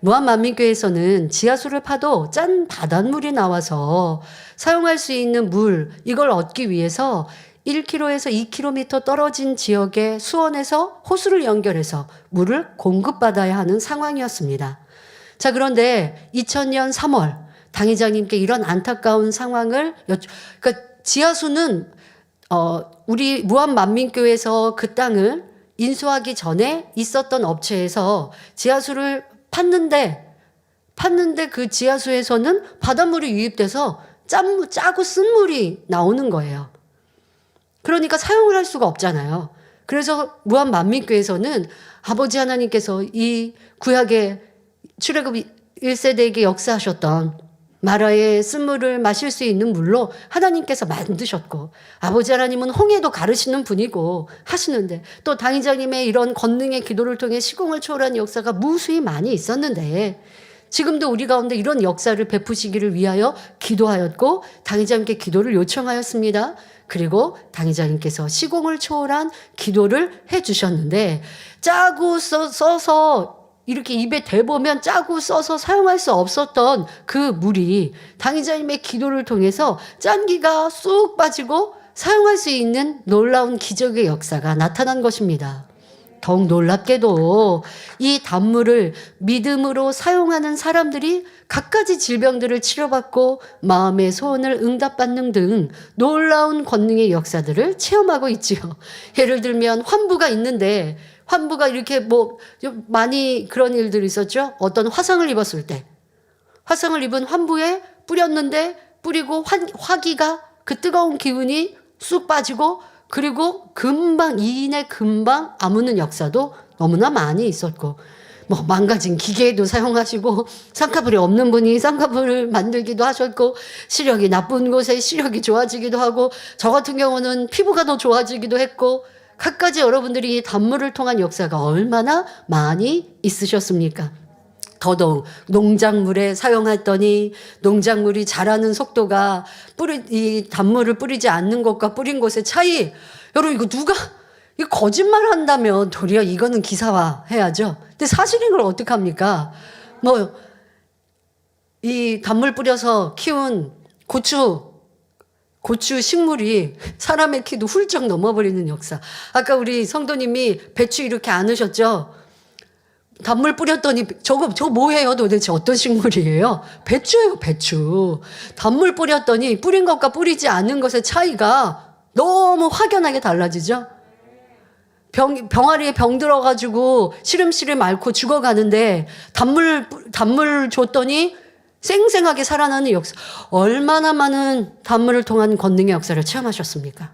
무한만민교회에서는 지하수를 파도 짠 바닷물이 나와서 사용할 수 있는 물, 이걸 얻기 위해서 1km에서 2km 떨어진 지역의 수원에서 호수를 연결해서 물을 공급받아야 하는 상황이었습니다. 자, 그런데 2000년 3월 당회장님께 이런 안타까운 상황을 그러니까 지하수는 우리 무한만민교회에서 그 땅을 인수하기 전에 있었던 업체에서 지하수를 팠는데 그 지하수에서는 바닷물이 유입돼서 짜고 쓴 물이 나오는 거예요. 그러니까 사용을 할 수가 없잖아요. 그래서 무한만민교회에서는 아버지 하나님께서 이 구약의 출애굽 1세대에게 역사하셨던 마라의 쓴물을 마실 수 있는 물로 하나님께서 만드셨고 아버지 하나님은 홍해도 가르시는 분이고 하시는데 또 당의자님의 이런 권능의 기도를 통해 시공을 초월한 역사가 무수히 많이 있었는데 지금도 우리 가운데 이런 역사를 베푸시기를 위하여 기도하였고 당의자님께 기도를 요청하였습니다. 그리고 당의자님께서 시공을 초월한 기도를 해주셨는데 짜고 써서 이렇게 입에 대보면 짜고 써서 사용할 수 없었던 그 물이 당의자님의 기도를 통해서 짠기가 쑥 빠지고 사용할 수 있는 놀라운 기적의 역사가 나타난 것입니다. 더욱 놀랍게도 이 단물을 믿음으로 사용하는 사람들이 갖가지 질병들을 치료받고 마음의 소원을 응답받는 등 놀라운 권능의 역사들을 체험하고 있지요. 예를 들면 환부가 있는데 환부가 이렇게 뭐 많이 그런 일들이 있었죠. 어떤 화상을 입었을 때 화상을 입은 환부에 뿌렸는데 뿌리고 화기가 그 뜨거운 기운이 쑥 빠지고 그리고 금방 이인의 금방 아무는 역사도 너무나 많이 있었고 뭐 망가진 기계도 사용하시고 쌍꺼풀이 없는 분이 쌍꺼풀을 만들기도 하셨고 시력이 나쁜 곳에 시력이 좋아지기도 하고 저 같은 경우는 피부가 더 좋아지기도 했고 갖가지 여러분들이 이 단물을 통한 역사가 얼마나 많이 있으셨습니까? 더더욱 농작물에 사용했더니 농작물이 자라는 속도가 이 단물을 뿌리지 않는 것과 뿌린 것의 차이. 여러분 이거 거짓말 한다면 도리어 이거는 기사화 해야죠. 근데 사실인 걸 어떡합니까? 뭐 이 단물 뿌려서 키운 고추 식물이 사람의 키도 훌쩍 넘어버리는 역사. 아까 우리 성도님이 배추 이렇게 안으셨죠? 단물 뿌렸더니 저거 뭐예요? 도대체 어떤 식물이에요? 배추예요, 배추. 단물 뿌렸더니 뿌린 것과 뿌리지 않은 것의 차이가 너무 확연하게 달라지죠? 병아리에 병 들어가지고 시름시름 앓고 죽어가는데 단물 줬더니 쌩쌩하게 살아나는 역사. 얼마나 많은 단물을 통한 권능의 역사를 체험하셨습니까?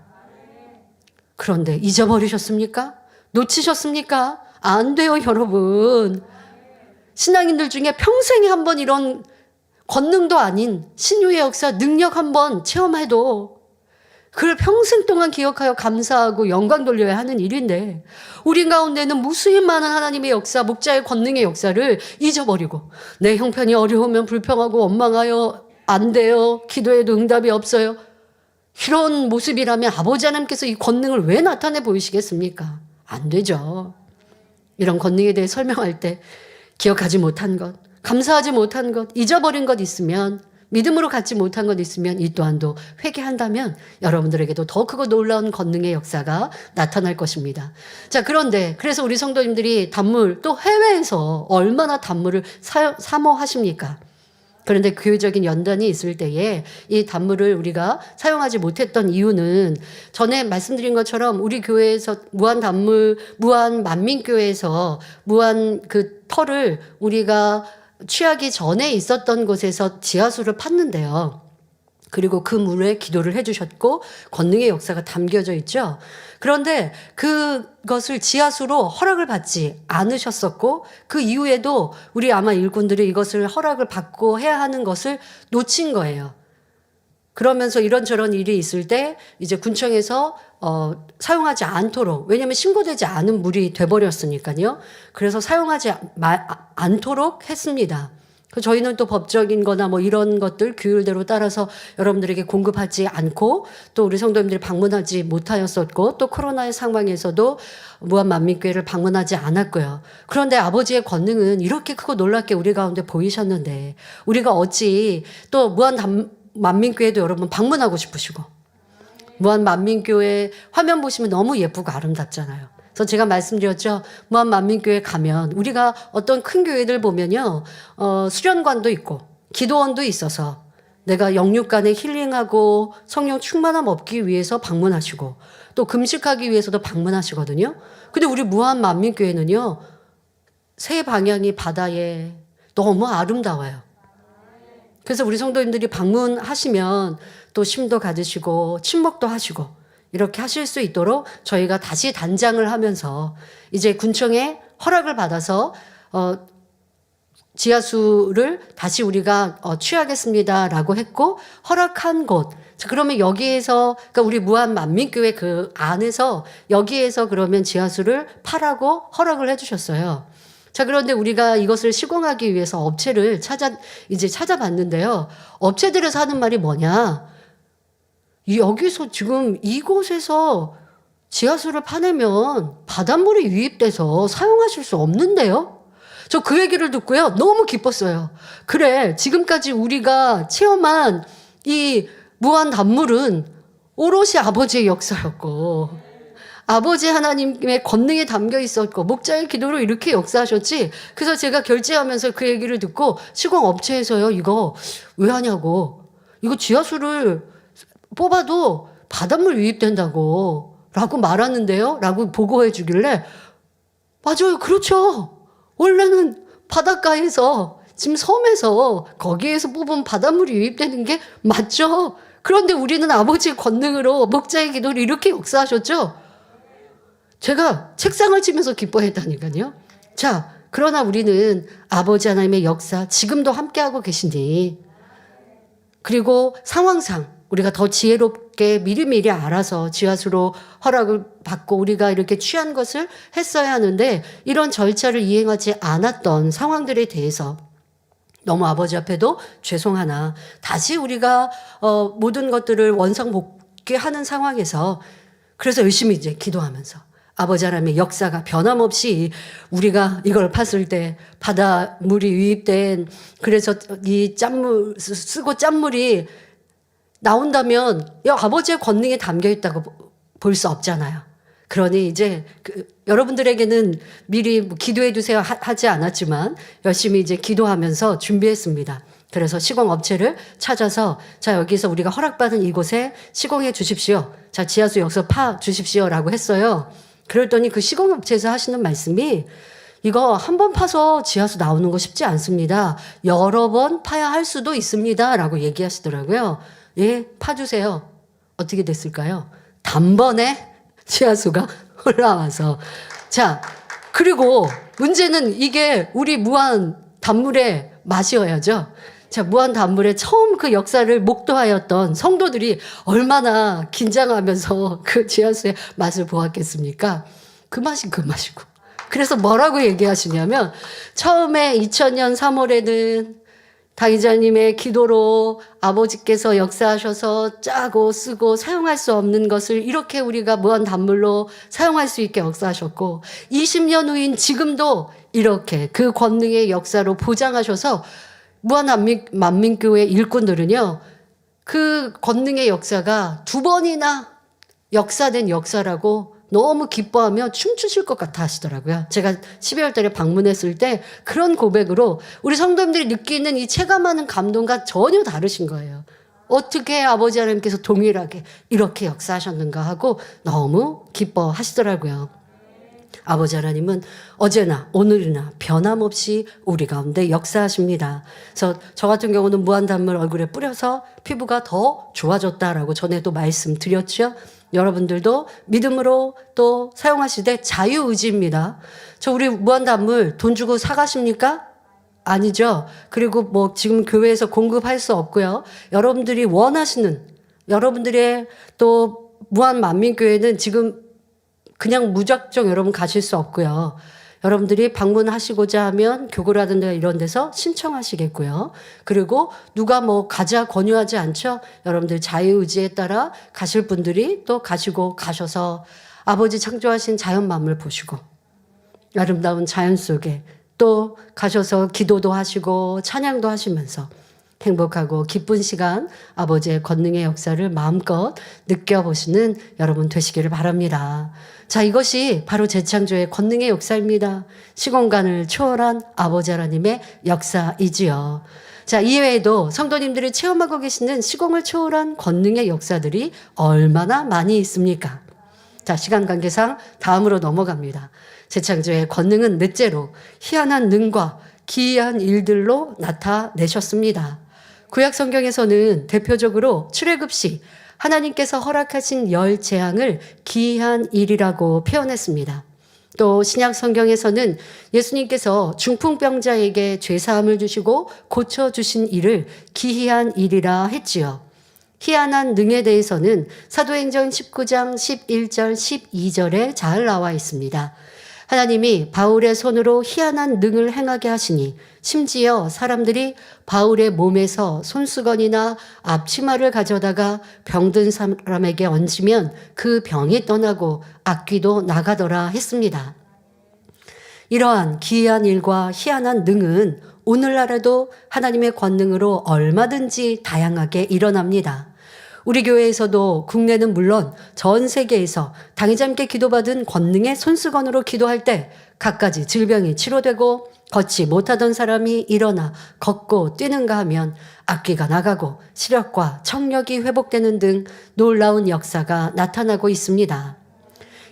그런데 잊어버리셨습니까? 놓치셨습니까? 안 돼요, 여러분. 신앙인들 중에 평생에 한 번 이런 권능도 아닌 신유의 역사, 능력 한 번 체험해도 그걸 평생 동안 기억하여 감사하고 영광 돌려야 하는 일인데 우리 가운데는 무수히 많은 하나님의 역사, 목자의 권능의 역사를 잊어버리고 내 형편이 어려우면 불평하고 원망하여 안 돼요. 기도해도 응답이 없어요. 이런 모습이라면 아버지 하나님께서 이 권능을 왜 나타내 보이시겠습니까? 안 되죠. 이런 권능에 대해 설명할 때 기억하지 못한 것, 감사하지 못한 것, 잊어버린 것 있으면 믿음으로 갖지 못한 것 있으면 이 또한도 회개한다면 여러분들에게도 더 크고 놀라운 권능의 역사가 나타날 것입니다. 자, 그런데 그래서 우리 성도님들이 단물 또 해외에서 얼마나 단물을 사모하십니까? 그런데 교회적인 연단이 있을 때에 이 단물을 우리가 사용하지 못했던 이유는 전에 말씀드린 것처럼 우리 교회에서 무한 만민교회에서 무한 그 터를 우리가 취하기 전에 있었던 곳에서 지하수를 팠는데요. 그리고 그 물에 기도를 해주셨고 권능의 역사가 담겨져 있죠. 그런데 그것을 지하수로 허락을 받지 않으셨었고 그 이후에도 우리 아마 일꾼들이 이것을 허락을 받고 해야 하는 것을 놓친 거예요. 그러면서 이런저런 일이 있을 때 이제 군청에서 사용하지 않도록, 왜냐하면 신고되지 않은 물이 돼버렸으니까요. 그래서 사용하지 않도록 했습니다. 저희는 또 법적인 거나 뭐 이런 것들 규율대로 따라서 여러분들에게 공급하지 않고 또 우리 성도님들이 방문하지 못하였었고 또 코로나의 상황에서도 무한만민교회를 방문하지 않았고요. 그런데 아버지의 권능은 이렇게 크고 놀랍게 우리 가운데 보이셨는데 우리가 어찌 또 무한만민교회도 여러분 방문하고 싶으시고 무한만민교회 화면 보시면 너무 예쁘고 아름답잖아요. 그래서 제가 말씀드렸죠. 무한만민교회 가면 우리가 어떤 큰 교회들 보면요. 수련관도 있고 기도원도 있어서 내가 영육간에 힐링하고 성령 충만함 얻기 위해서 방문하시고 또 금식하기 위해서도 방문하시거든요. 근데 우리 무한만민교회는요. 세 방향이 바다에 너무 아름다워요. 그래서 우리 성도님들이 방문하시면 또 심도 가지시고 친목도 하시고 이렇게 하실 수 있도록 저희가 다시 단장을 하면서 이제 군청에 허락을 받아서 지하수를 다시 우리가 취하겠습니다라고 했고 허락한 곳. 자, 그러면 여기에서 그러니까 우리 무한만민교회 그 안에서 여기에서 그러면 지하수를 파라고 허락을 해주셨어요. 자, 그런데 우리가 이것을 시공하기 위해서 업체를 찾아봤는데요. 업체들에서 하는 말이 뭐냐? 여기서 지금 이곳에서 지하수를 파내면 바닷물이 유입돼서 사용하실 수 없는데요? 저 그 얘기를 듣고요. 너무 기뻤어요. 그래, 지금까지 우리가 체험한 이 무한 단물은 오롯이 아버지의 역사였고 아버지 하나님의 권능에 담겨 있었고 목자의 기도로 이렇게 역사하셨지. 그래서 제가 결제하면서 그 얘기를 듣고 시공업체에서요, 이거 왜 하냐고, 이거 지하수를 뽑아도 바닷물 유입된다고 라고 말하는데요 라고 보고해 주길래 맞아요, 그렇죠. 원래는 바닷가에서 지금 섬에서 거기에서 뽑은 바닷물이 유입되는 게 맞죠. 그런데 우리는 아버지의 권능으로 목자의 기도를 이렇게 역사하셨죠. 제가 책상을 치면서 기뻐했다니까요. 자, 그러나 우리는 아버지 하나님의 역사 지금도 함께하고 계시니, 그리고 상황상 우리가 더 지혜롭게 미리미리 알아서 지하수로 허락을 받고 우리가 이렇게 취한 것을 했어야 하는데 이런 절차를 이행하지 않았던 상황들에 대해서 너무 아버지 앞에도 죄송하나 다시 우리가 모든 것들을 원상복귀하는 상황에서 그래서 열심히 이제 기도하면서 아버지 하나님의 역사가 변함없이 우리가 이걸 팠을 때 바닷물이 유입된, 그래서 이 짠물 쓰고 짠물이 나온다면 이 아버지의 권능에 담겨 있다고 볼 수 없잖아요. 그러니 이제 여러분들에게는 미리 뭐 기도해 두세요 하지 않았지만 열심히 이제 기도하면서 준비했습니다. 그래서 시공업체를 찾아서 자, 여기서 우리가 허락받은 이곳에 시공해 주십시오. 자, 지하수 여기서 파 주십시오라고 했어요. 그랬더니 그 시공업체에서 하시는 말씀이 이거 한 번 파서 지하수 나오는 거 쉽지 않습니다. 여러 번 파야 할 수도 있습니다 라고 얘기하시더라고요. 예, 파주세요. 어떻게 됐을까요? 단번에 지하수가 올라와서. 자, 그리고 문제는 이게 우리 무한 단물의 맛이어야죠. 자, 무한 단물의 처음 그 역사를 목도하였던 성도들이 얼마나 긴장하면서 그 지하수의 맛을 보았겠습니까? 그 맛이 그 맛이고. 그래서 뭐라고 얘기하시냐면 처음에 2000년 3월에는 당의자님의 기도로 아버지께서 역사하셔서 짜고 쓰고 사용할 수 없는 것을 이렇게 우리가 무한 단물로 사용할 수 있게 역사하셨고 20년 후인 지금도 이렇게 그 권능의 역사로 보장하셔서 무한만민교회 일꾼들은요, 그 권능의 역사가 2번이나 역사된 역사라고 너무 기뻐하며 춤추실 것 같아 하시더라고요. 제가 12월 달에 방문했을 때 그런 고백으로 우리 성도님들이 느끼는 이 체감하는 감동과 전혀 다르신 거예요. 어떻게 아버지 하나님께서 동일하게 이렇게 역사하셨는가 하고 너무 기뻐하시더라고요. 아버지 하나님은 어제나 오늘이나 변함없이 우리 가운데 역사하십니다. 그래서 저 같은 경우는 무한단물 얼굴에 뿌려서 피부가 더 좋아졌다라고 전에도 말씀드렸죠. 여러분들도 믿음으로 또 사용하시되 자유의지입니다. 저 우리 무한단물 돈 주고 사가십니까? 아니죠. 그리고 뭐 지금 교회에서 공급할 수 없고요. 여러분들이 원하시는, 여러분들의 또 무한만민교회는 지금 그냥 무작정 여러분 가실 수 없고요. 여러분들이 방문하시고자 하면 교구라든가 이런 데서 신청하시겠고요. 그리고 누가 뭐 가자 권유하지 않죠. 여러분들 자유의지에 따라 가실 분들이 또 가시고 가셔서 아버지 창조하신 자연 만물 보시고 아름다운 자연 속에 또 가셔서 기도도 하시고 찬양도 하시면서 행복하고 기쁜 시간 아버지의 권능의 역사를 마음껏 느껴보시는 여러분 되시기를 바랍니다. 자, 이것이 바로 재창조의 권능의 역사입니다. 시공간을 초월한 아버지 하나님의 역사이지요. 자, 이외에도 성도님들이 체험하고 계시는 시공을 초월한 권능의 역사들이 얼마나 많이 있습니까? 자, 시간 관계상 다음으로 넘어갑니다. 재창조의 권능은 넷째로 희한한 능과 기이한 일들로 나타내셨습니다. 구약 성경에서는 대표적으로 출애굽시 하나님께서 허락하신 10재앙을 기이한 일이라고 표현했습니다. 또 신약 성경에서는 예수님께서 중풍병자에게 죄사함을 주시고 고쳐주신 일을 기이한 일이라 했지요. 희한한 능에 대해서는 사도행전 19장 11절 12절에 잘 나와 있습니다. 하나님이 바울의 손으로 희한한 능을 행하게 하시니 심지어 사람들이 바울의 몸에서 손수건이나 앞치마를 가져다가 병든 사람에게 얹으면 그 병이 떠나고 악귀도 나가더라 했습니다. 이러한 기이한 일과 희한한 능은 오늘날에도 하나님의 권능으로 얼마든지 다양하게 일어납니다. 우리 교회에서도 국내는 물론 전 세계에서 당의자님께 기도받은 권능의 손수건으로 기도할 때 갖가지 질병이 치료되고 걷지 못하던 사람이 일어나 걷고 뛰는가 하면 악귀가 나가고 시력과 청력이 회복되는 등 놀라운 역사가 나타나고 있습니다.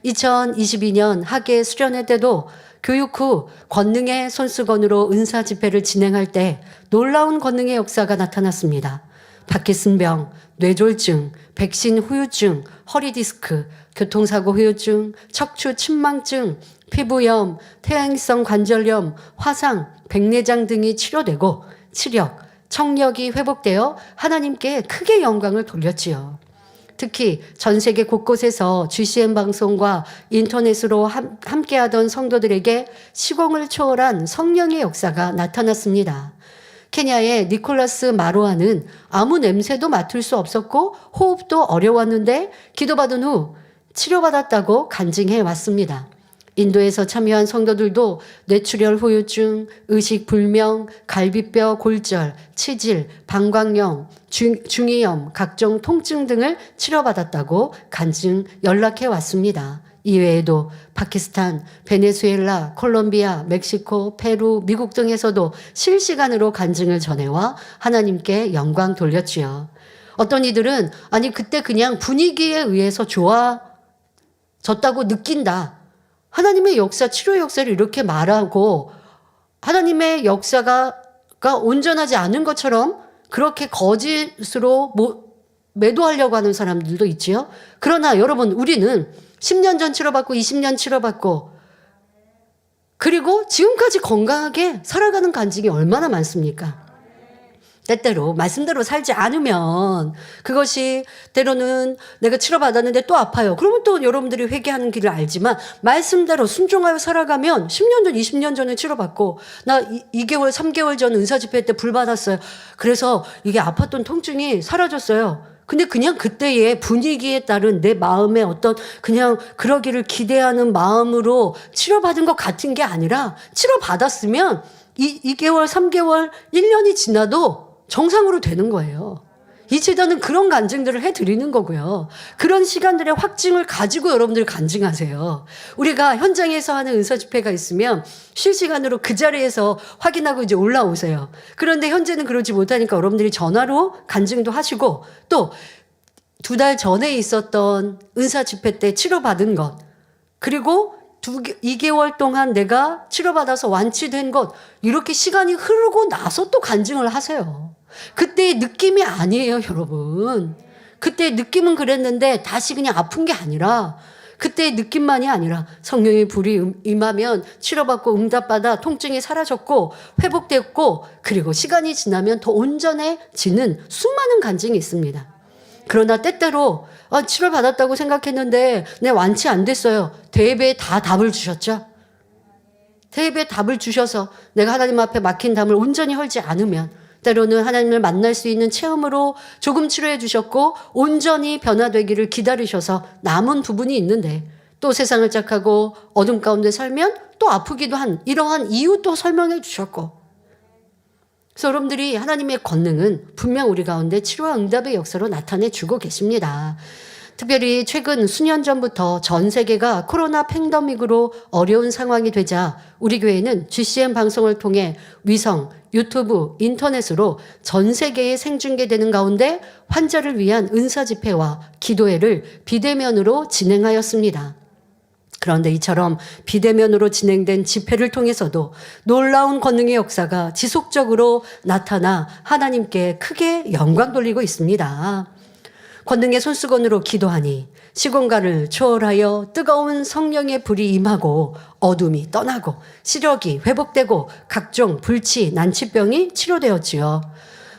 2022년 학예 수련회 때도 교육 후 권능의 손수건으로 은사 집회를 진행할 때 놀라운 권능의 역사가 나타났습니다. 파킨슨병, 뇌졸중, 백신 후유증, 허리디스크, 교통사고 후유증, 척추 침망증, 피부염, 태양성 관절염, 화상, 백내장 등이 치료되고 치력, 청력이 회복되어 하나님께 크게 영광을 돌렸지요. 특히 전 세계 곳곳에서 GCN 방송과 인터넷으로 함께하던 성도들에게 시공을 초월한 성령의 역사가 나타났습니다. 케냐의 니콜라스 마로아는 아무 냄새도 맡을 수 없었고 호흡도 어려웠는데 기도받은 후 치료받았다고 간증해 왔습니다. 인도에서 참여한 성도들도 뇌출혈 후유증, 의식불명, 갈비뼈 골절, 치질, 방광염, 중이염, 각종 통증 등을 치료받았다고 간증 연락해 왔습니다. 이외에도 파키스탄, 베네수엘라, 콜롬비아, 멕시코, 페루, 미국 등에서도 실시간으로 간증을 전해와 하나님께 영광 돌렸지요. 어떤 이들은 아니 그때 그냥 분위기에 의해서 좋아졌다고 느낀다. 하나님의 역사, 치료의 역사를 이렇게 말하고 하나님의 역사가 온전하지 않은 것처럼 그렇게 거짓으로 매도하려고 하는 사람들도 있지요. 그러나 여러분 우리는 10년 전 치료받고 20년 치료받고 그리고 지금까지 건강하게 살아가는 간증이 얼마나 많습니까? 때때로 말씀대로 살지 않으면 그것이 때로는 내가 치료받았는데 또 아파요. 그러면 또 여러분들이 회개하는 길을 알지만 말씀대로 순종하여 살아가면 10년 전, 20년 전에 치료받고 나 2개월, 3개월 전 은사집회 때 불 받았어요. 그래서 이게 아팠던 통증이 사라졌어요. 근데 그냥 그때의 분위기에 따른 내 마음의 어떤 그냥 그러기를 기대하는 마음으로 치료받은 것 같은 게 아니라 치료받았으면 2개월, 3개월, 1년이 지나도 정상으로 되는 거예요. 이 제단은 그런 간증들을 해드리는 거고요. 그런 시간들의 확증을 가지고 여러분들이 간증하세요. 우리가 현장에서 하는 은사 집회가 있으면 실시간으로 그 자리에서 확인하고 이제 올라오세요. 그런데 현재는 그러지 못하니까 여러분들이 전화로 간증도 하시고 또 2달 전에 있었던 은사 집회 때 치료받은 것 그리고 2개월 동안 내가 치료받아서 완치된 것 이렇게 시간이 흐르고 나서 또 간증을 하세요. 그때의 느낌이 아니에요, 여러분. 그때의 느낌은 그랬는데 다시 그냥 아픈 게 아니라 그때의 느낌만이 아니라 성령의 불이 임하면 치료받고 응답받아 통증이 사라졌고 회복됐고 그리고 시간이 지나면 더 온전해지는 수많은 간증이 있습니다. 그러나 때때로 치료받았다고 생각했는데 내 완치 안 됐어요. 대예배에 다 답을 주셨죠. 대예배에 답을 주셔서 내가 하나님 앞에 막힌 담을 온전히 헐지 않으면 때로는 하나님을 만날 수 있는 체험으로 조금 치료해 주셨고 온전히 변화되기를 기다리셔서 남은 부분이 있는데 또 세상을 짝하고 어둠 가운데 살면 또 아프기도 한 이러한 이유도 설명해 주셨고 그래서 여러분들이 하나님의 권능은 분명 우리 가운데 치료와 응답의 역사로 나타내 주고 계십니다. 특별히 최근 수년 전부터 전 세계가 코로나 팬데믹으로 어려운 상황이 되자 우리 교회는 GCN 방송을 통해 위성, 유튜브, 인터넷으로 전 세계에 생중계되는 가운데 환자를 위한 은사 집회와 기도회를 비대면으로 진행하였습니다. 그런데 이처럼 비대면으로 진행된 집회를 통해서도 놀라운 권능의 역사가 지속적으로 나타나 하나님께 크게 영광 돌리고 있습니다. 권능의 손수건으로 기도하니 시공간을 초월하여 뜨거운 성령의 불이 임하고 어둠이 떠나고 시력이 회복되고 각종 불치, 난치병이 치료되었지요.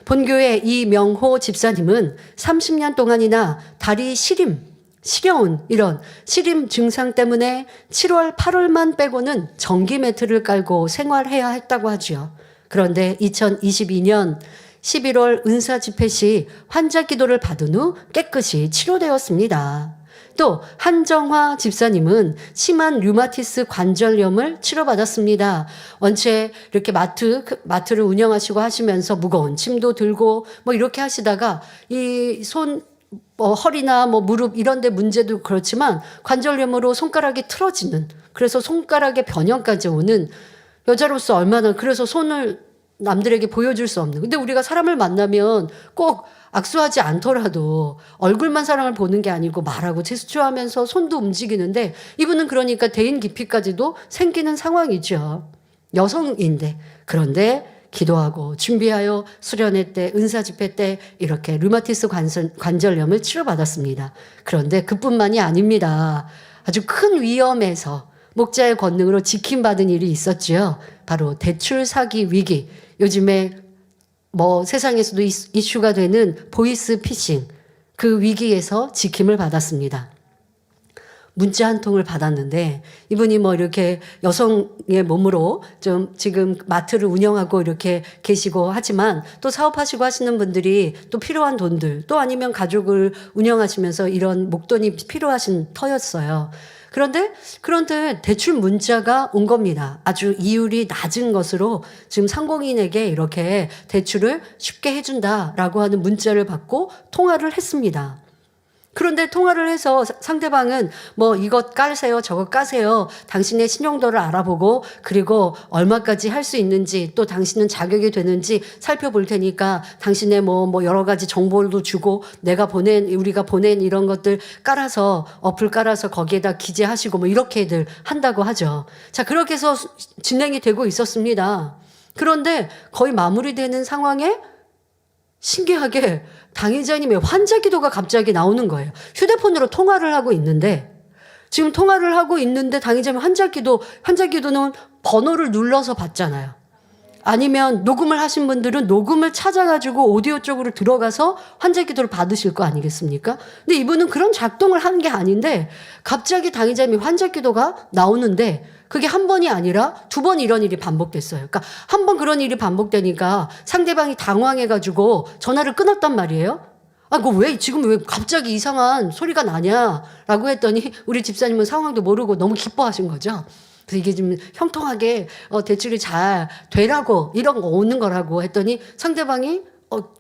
본교회 이명호 집사님은 30년 동안이나 다리 시려운 이런 시림 증상 때문에 7월, 8월만 빼고는 전기 매트를 깔고 생활해야 했다고 하지요. 그런데 2022년 11월 은사 집회 시 환자 기도를 받은 후 깨끗이 치료되었습니다. 또 한정화 집사님은 심한 류마티스 관절염을 치료받았습니다. 원체 이렇게 마트를 운영하시고 하시면서 무거운 짐도 들고 뭐 이렇게 하시다가 이 손 허리나 뭐 무릎 이런 데 문제도 그렇지만 관절염으로 손가락이 틀어지는, 그래서 손가락에 변형까지 오는 여자로서 얼마나, 그래서 손을 남들에게 보여줄 수 없는. 근데 우리가 사람을 만나면 꼭 악수하지 않더라도 얼굴만 사랑을 보는 게 아니고 말하고 제스처하면서 손도 움직이는데, 이분은 그러니까 대인 기피까지도 생기는 상황이죠. 여성인데. 그런데 기도하고 준비하여 수련회 때, 은사 집회 때 이렇게 류마티스 관절염을 치료받았습니다. 그런데 그뿐만이 아닙니다. 아주 큰 위험에서 목자의 권능으로 지킴받은 일이 있었지요. 바로 대출 사기 위기. 요즘에 뭐 세상에서도 이슈가 되는 보이스 피싱, 그 위기에서 지킴을 받았습니다. 문자 한 통을 받았는데, 이분이 뭐 이렇게 여성의 몸으로 좀 지금 마트를 운영하고 이렇게 계시고 하지만, 또 사업하시고 하시는 분들이 또 필요한 돈들, 또 아니면 가족을 운영하시면서 이런 목돈이 필요하신 터였어요. 그런데 대출 문자가 온 겁니다. 아주 이율이 낮은 것으로 지금 상공인에게 이렇게 대출을 쉽게 해준다라고 하는 문자를 받고 통화를 했습니다. 그런데 통화를 해서 상대방은 뭐 이것 까세요, 저것 까세요, 당신의 신용도를 알아보고 그리고 얼마까지 할 수 있는지, 또 당신은 자격이 되는지 살펴볼 테니까 당신의 뭐 여러 가지 정보도 주고, 우리가 보낸 이런 것들 깔아서, 어플 깔아서 거기에다 기재하시고 뭐 이렇게들 한다고 하죠. 자, 그렇게 해서 진행이 되고 있었습니다. 그런데 거의 마무리되는 상황에 신기하게 당의자님의 환자 기도가 갑자기 나오는 거예요. 휴대폰으로 통화를 하고 있는데, 지금 통화를 하고 있는데 당의자님 환자 기도는 번호를 눌러서 받잖아요. 아니면 녹음을 하신 분들은 녹음을 찾아가지고 오디오 쪽으로 들어가서 환자 기도를 받으실 거 아니겠습니까? 근데 이분은 그런 작동을 하는 게 아닌데 갑자기 당의자님이 환자 기도가 나오는데, 그게 한 번이 아니라 두 번 이런 일이 반복됐어요. 그러니까 한 번 그런 일이 반복되니까 상대방이 당황해가지고 전화를 끊었단 말이에요. 지금 왜 갑자기 이상한 소리가 나냐라고 했더니 우리 집사님은 상황도 모르고 너무 기뻐하신 거죠. 그래서 이게 좀 형통하게 대출이 잘 되라고, 이런 거 오는 거라고 했더니 상대방이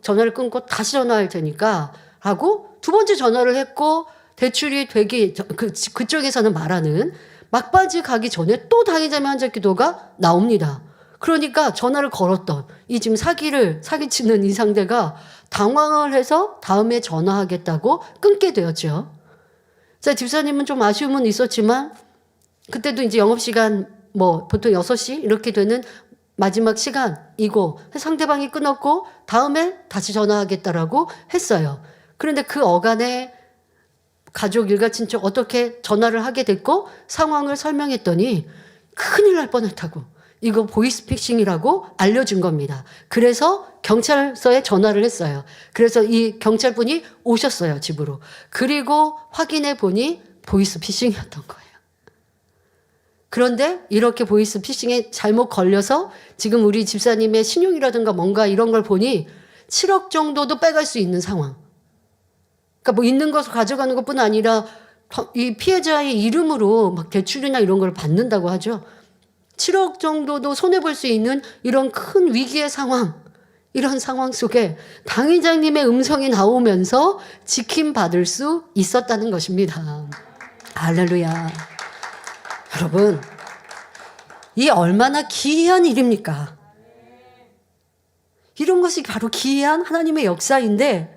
전화를 끊고 다시 전화할 테니까 하고 두 번째 전화를 했고, 대출이 되기 그쪽에서는 말하는 막바지 가기 전에 또 당의자의 환자 기도가 나옵니다. 그러니까 전화를 걸었던 이 지금 사기치는 이 상대가 당황을 해서 다음에 전화하겠다고 끊게 되었죠. 자, 집사님은 좀 아쉬움은 있었지만 그때도 이제 영업시간 뭐 보통 6시 이렇게 되는 마지막 시간이고 상대방이 끊었고 다음에 다시 전화하겠다라고 했어요. 그런데 그 어간에 가족, 일가, 친척 어떻게 전화를 하게 됐고 상황을 설명했더니 큰일 날 뻔했다고, 이거 보이스피싱이라고 알려준 겁니다. 그래서 경찰서에 전화를 했어요. 그래서 이 경찰분이 오셨어요, 집으로. 그리고 확인해 보니 보이스피싱이었던 거예요. 그런데 이렇게 보이스피싱에 잘못 걸려서 지금 우리 집사님의 신용이라든가 뭔가 이런 걸 보니 7억 정도도 빼갈 수 있는 상황. 그러니까 뭐 있는 것을 가져가는 것뿐 아니라 이 피해자의 이름으로 막 대출이나 이런 걸 받는다고 하죠. 7억 정도도 손해볼 수 있는 이런 큰 위기의 상황, 이런 상황 속에 당의자님의 음성이 나오면서 지킴받을 수 있었다는 것입니다. 할렐루야. 여러분, 이 얼마나 기이한 일입니까? 이런 것이 바로 기이한 하나님의 역사인데,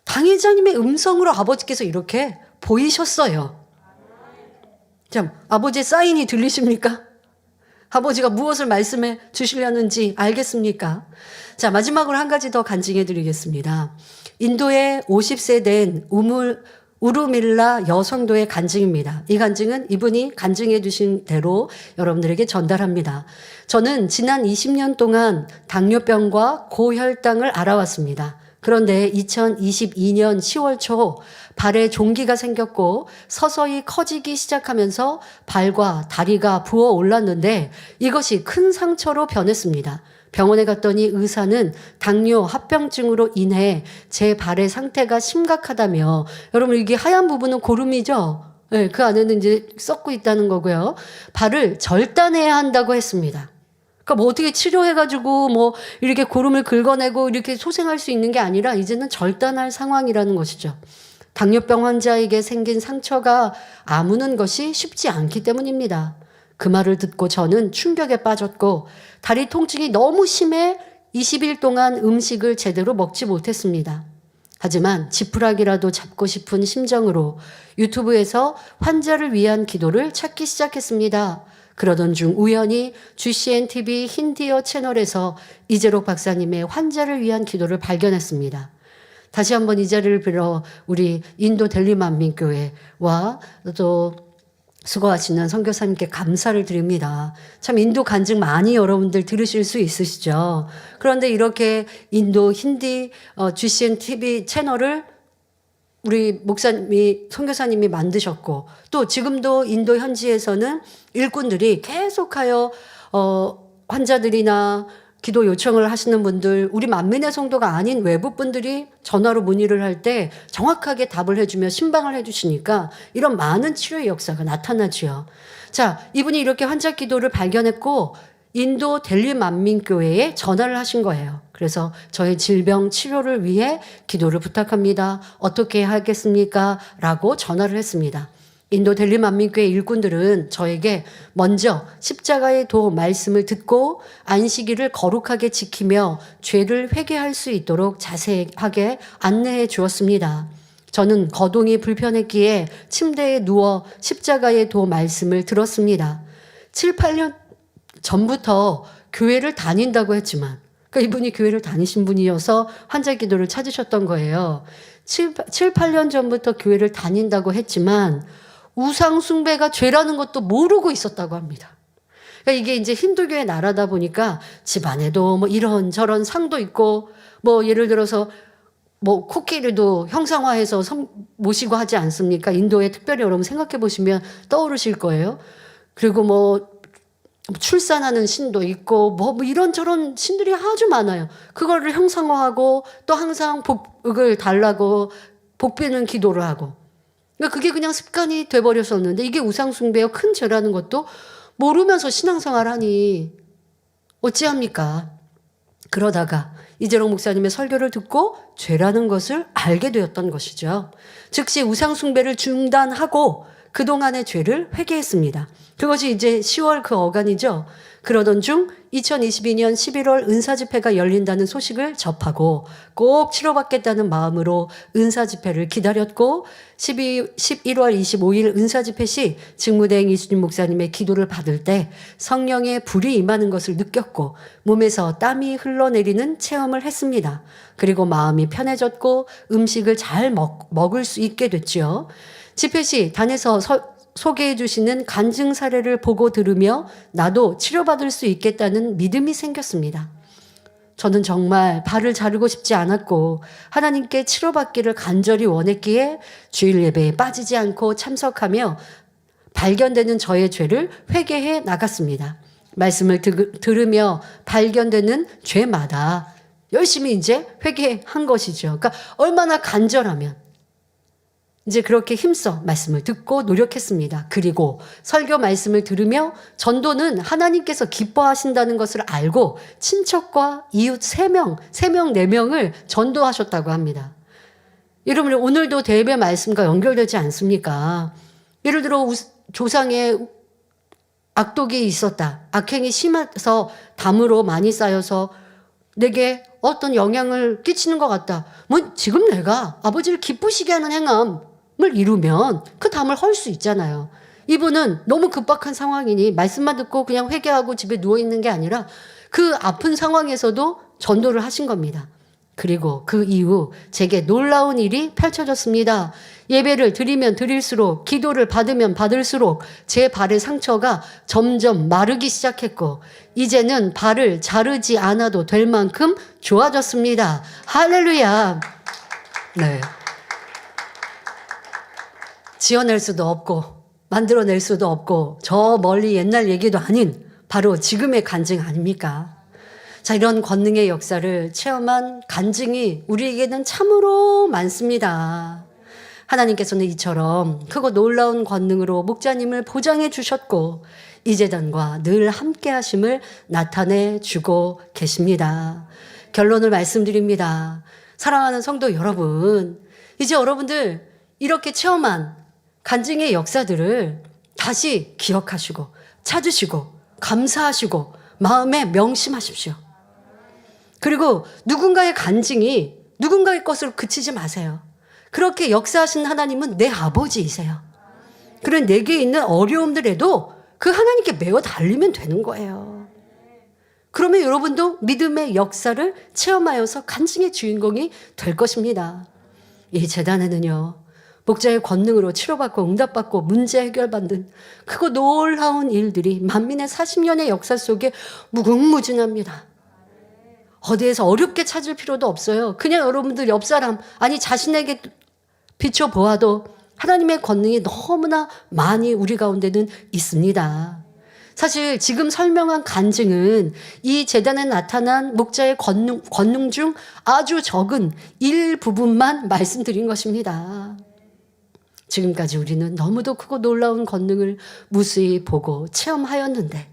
당의자님의 음성으로 아버지께서 이렇게 보이셨어요. 참, 아버지의 사인이 들리십니까? 아버지가 무엇을 말씀해 주시려는지 알겠습니까? 자, 마지막으로 한 가지 더 간증해 드리겠습니다. 인도의 50세 된 우루밀라 여성도의 간증입니다. 이 간증은 이분이 간증해 주신 대로 여러분들에게 전달합니다. 저는 지난 20년 동안 당뇨병과 고혈당을 알아왔습니다. 그런데 2022년 10월 초 발에 종기가 생겼고 서서히 커지기 시작하면서 발과 다리가 부어 올랐는데 이것이 큰 상처로 변했습니다. 병원에 갔더니 의사는 당뇨 합병증으로 인해 제 발의 상태가 심각하다며, 여러분 이게 하얀 부분은 고름이죠? 네, 그 안에는 이제 썩고 있다는 거고요. 발을 절단해야 한다고 했습니다. 그러니까 뭐 어떻게 치료해가지고 뭐 이렇게 고름을 긁어내고 이렇게 소생할 수 있는 게 아니라 이제는 절단할 상황이라는 것이죠. 당뇨병 환자에게 생긴 상처가 아무는 것이 쉽지 않기 때문입니다. 그 말을 듣고 저는 충격에 빠졌고 다리 통증이 너무 심해 20일 동안 음식을 제대로 먹지 못했습니다. 하지만 지푸라기라도 잡고 싶은 심정으로 유튜브에서 환자를 위한 기도를 찾기 시작했습니다. 그러던 중 우연히 GCN TV 힌디어 채널에서 이재록 박사님의 환자를 위한 기도를 발견했습니다. 다시 한번 이 자리를 빌어 우리 인도 델리만민교회와 또 수고하시는 선교사님께 감사를 드립니다. 참 인도 간증 많이 여러분들 들으실 수 있으시죠. 그런데 이렇게 인도 힌디 GCN TV 채널을 우리 목사님이 선교사님이 만드셨고 또 지금도 인도 현지에서는 일꾼들이 계속하여 환자들이나 기도 요청을 하시는 분들, 우리 만민의 성도가 아닌 외부 분들이 전화로 문의를 할 때 정확하게 답을 해주며 신방을 해주시니까 이런 많은 치료의 역사가 나타나지요. 자, 이분이 이렇게 환자 기도를 발견했고 인도 델리 만민교회에 전화를 하신 거예요. 그래서 저의 질병 치료를 위해 기도를 부탁합니다. 어떻게 하겠습니까? 라고 전화를 했습니다. 인도 델리 만민교회 일꾼들은 저에게 먼저 십자가의 도 말씀을 듣고 안식일을 거룩하게 지키며 죄를 회개할 수 있도록 자세하게 안내해 주었습니다. 저는 거동이 불편했기에 침대에 누워 십자가의 도 말씀을 들었습니다. 7, 8년 전부터 교회를 다닌다고 했지만 그러니까 이분이 교회를 다니신 분이어서 환자 기도를 찾으셨던 거예요. 7, 8년 전부터 교회를 다닌다고 했지만 우상 숭배가 죄라는 것도 모르고 있었다고 합니다. 그러니까 이게 이제 힌두교의 나라다 보니까 집안에도 뭐 이런저런 상도 있고 뭐 예를 들어서 뭐 코끼리도 형상화해서 모시고 하지 않습니까? 인도에 특별히 여러분 생각해 보시면 떠오르실 거예요. 그리고 뭐 출산하는 신도 있고 뭐 이런저런 신들이 아주 많아요. 그거를 형상화하고 또 항상 복을 달라고 복비는 기도를 하고 그러니까 그게 그냥 습관이 돼버렸었는데 이게 우상숭배요 큰 죄라는 것도 모르면서 신앙생활 하니 어찌합니까? 그러다가 이재록 목사님의 설교를 듣고 죄라는 것을 알게 되었던 것이죠. 즉시 우상숭배를 중단하고 그동안의 죄를 회개했습니다. 그것이 이제 10월 그 어간이죠. 그러던 중 2022년 11월 은사집회가 열린다는 소식을 접하고 꼭 치료받겠다는 마음으로 은사집회를 기다렸고 11월 25일 은사집회 시 직무대행 이수진 목사님의 기도를 받을 때 성령의 불이 임하는 것을 느꼈고 몸에서 땀이 흘러내리는 체험을 했습니다. 그리고 마음이 편해졌고 음식을 잘 먹을 수 있게 됐지요. 집회 시 단에서 소개해 주시는 간증 사례를 보고 들으며 나도 치료받을 수 있겠다는 믿음이 생겼습니다. 저는 정말 발을 자르고 싶지 않았고 하나님께 치료받기를 간절히 원했기에 주일 예배에 빠지지 않고 참석하며 발견되는 저의 죄를 회개해 나갔습니다. 말씀을 들으며 발견되는 죄마다 열심히 이제 회개한 것이죠. 그러니까 얼마나 간절하면 이제 그렇게 힘써 말씀을 듣고 노력했습니다. 그리고 설교 말씀을 들으며 전도는 하나님께서 기뻐하신다는 것을 알고 친척과 이웃 3명, 4명을 전도하셨다고 합니다. 여러분 오늘도 대배 말씀과 연결되지 않습니까? 예를 들어 조상에 악독이 있었다. 악행이 심해서 담으로 많이 쌓여서 내게 어떤 영향을 끼치는 것 같다. 뭐 지금 내가 아버지를 기쁘시게 하는 행함 을 이루면 그 담을 헐 수 있잖아요. 이분은 너무 급박한 상황이니 말씀만 듣고 그냥 회개하고 집에 누워있는 게 아니라 그 아픈 상황에서도 전도를 하신 겁니다. 그리고 그 이후 제게 놀라운 일이 펼쳐졌습니다. 예배를 드리면 드릴수록 기도를 받으면 받을수록 제 발의 상처가 점점 마르기 시작했고 이제는 발을 자르지 않아도 될 만큼 좋아졌습니다. 할렐루야. 네. 지어낼 수도 없고 만들어낼 수도 없고 저 멀리 옛날 얘기도 아닌 바로 지금의 간증 아닙니까? 자, 이런 권능의 역사를 체험한 간증이 우리에게는 참으로 많습니다. 하나님께서는 이처럼 크고 놀라운 권능으로 목자님을 보장해 주셨고 이 재단과 늘 함께 하심을 나타내 주고 계십니다. 결론을 말씀드립니다. 사랑하는 성도 여러분, 이제 여러분들 이렇게 체험한 간증의 역사들을 다시 기억하시고 찾으시고 감사하시고 마음에 명심하십시오. 그리고 누군가의 간증이 누군가의 것으로 그치지 마세요. 그렇게 역사하신 하나님은 내 아버지이세요. 그런 내게 있는 어려움들에도 그 하나님께 매어 달리면 되는 거예요. 그러면 여러분도 믿음의 역사를 체험하여서 간증의 주인공이 될 것입니다. 이 재단에는요, 목자의 권능으로 치료받고 응답받고 문제 해결받는 크고 놀라운 일들이 만민의 40년의 역사 속에 무궁무진합니다. 어디에서 어렵게 찾을 필요도 없어요. 그냥 여러분들 옆 사람, 아니 자신에게 비춰보아도 하나님의 권능이 너무나 많이 우리 가운데는 있습니다. 사실 지금 설명한 간증은 이 재단에 나타난 목자의 권능 중 아주 적은 일부분만 말씀드린 것입니다. 지금까지 우리는 너무도 크고 놀라운 권능을 무수히 보고 체험하였는데,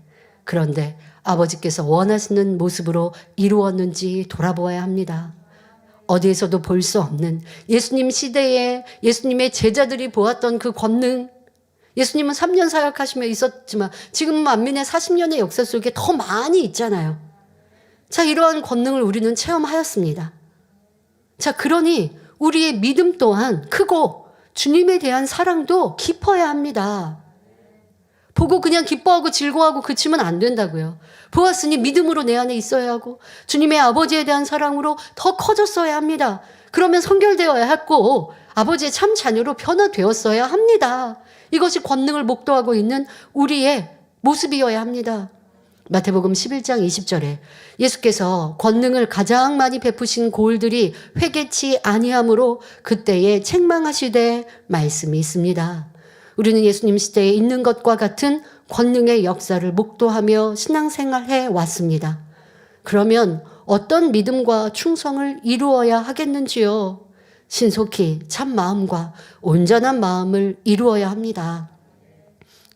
그런데 아버지께서 원하시는 모습으로 이루었는지 돌아보아야 합니다. 어디에서도 볼 수 없는 예수님 시대에 예수님의 제자들이 보았던 그 권능, 예수님은 3년 사역하시며 있었지만 지금은 만민의 40년의 역사 속에 더 많이 있잖아요. 자, 이러한 권능을 우리는 체험하였습니다. 자, 그러니 우리의 믿음 또한 크고 주님에 대한 사랑도 깊어야 합니다. 보고 그냥 기뻐하고 즐거워하고 그치면 안 된다고요. 보았으니 믿음으로 내 안에 있어야 하고 주님의 아버지에 대한 사랑으로 더 커졌어야 합니다. 그러면 성결되어야 했고 아버지의 참 자녀로 변화되었어야 합니다. 이것이 권능을 목도하고 있는 우리의 모습이어야 합니다. 마태복음 11장 20절에 예수께서 권능을 가장 많이 베푸신 고을들이 회개치 아니하므로 그때에 책망하시되 말씀이 있습니다. 우리는 예수님 시대에 있는 것과 같은 권능의 역사를 목도하며 신앙생활해 왔습니다. 그러면 어떤 믿음과 충성을 이루어야 하겠는지요? 신속히 참 마음과 온전한 마음을 이루어야 합니다.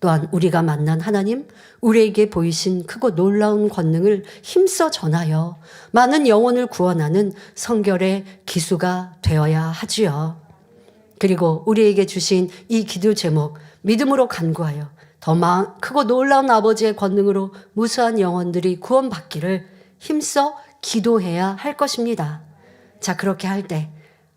또한 우리가 만난 하나님, 우리에게 보이신 크고 놀라운 권능을 힘써 전하여 많은 영혼을 구원하는 성결의 기수가 되어야 하지요. 그리고 우리에게 주신 이 기도 제목, 믿음으로 간구하여 더 크고 놀라운 아버지의 권능으로 무수한 영혼들이 구원받기를 힘써 기도해야 할 것입니다. 자, 그렇게 할 때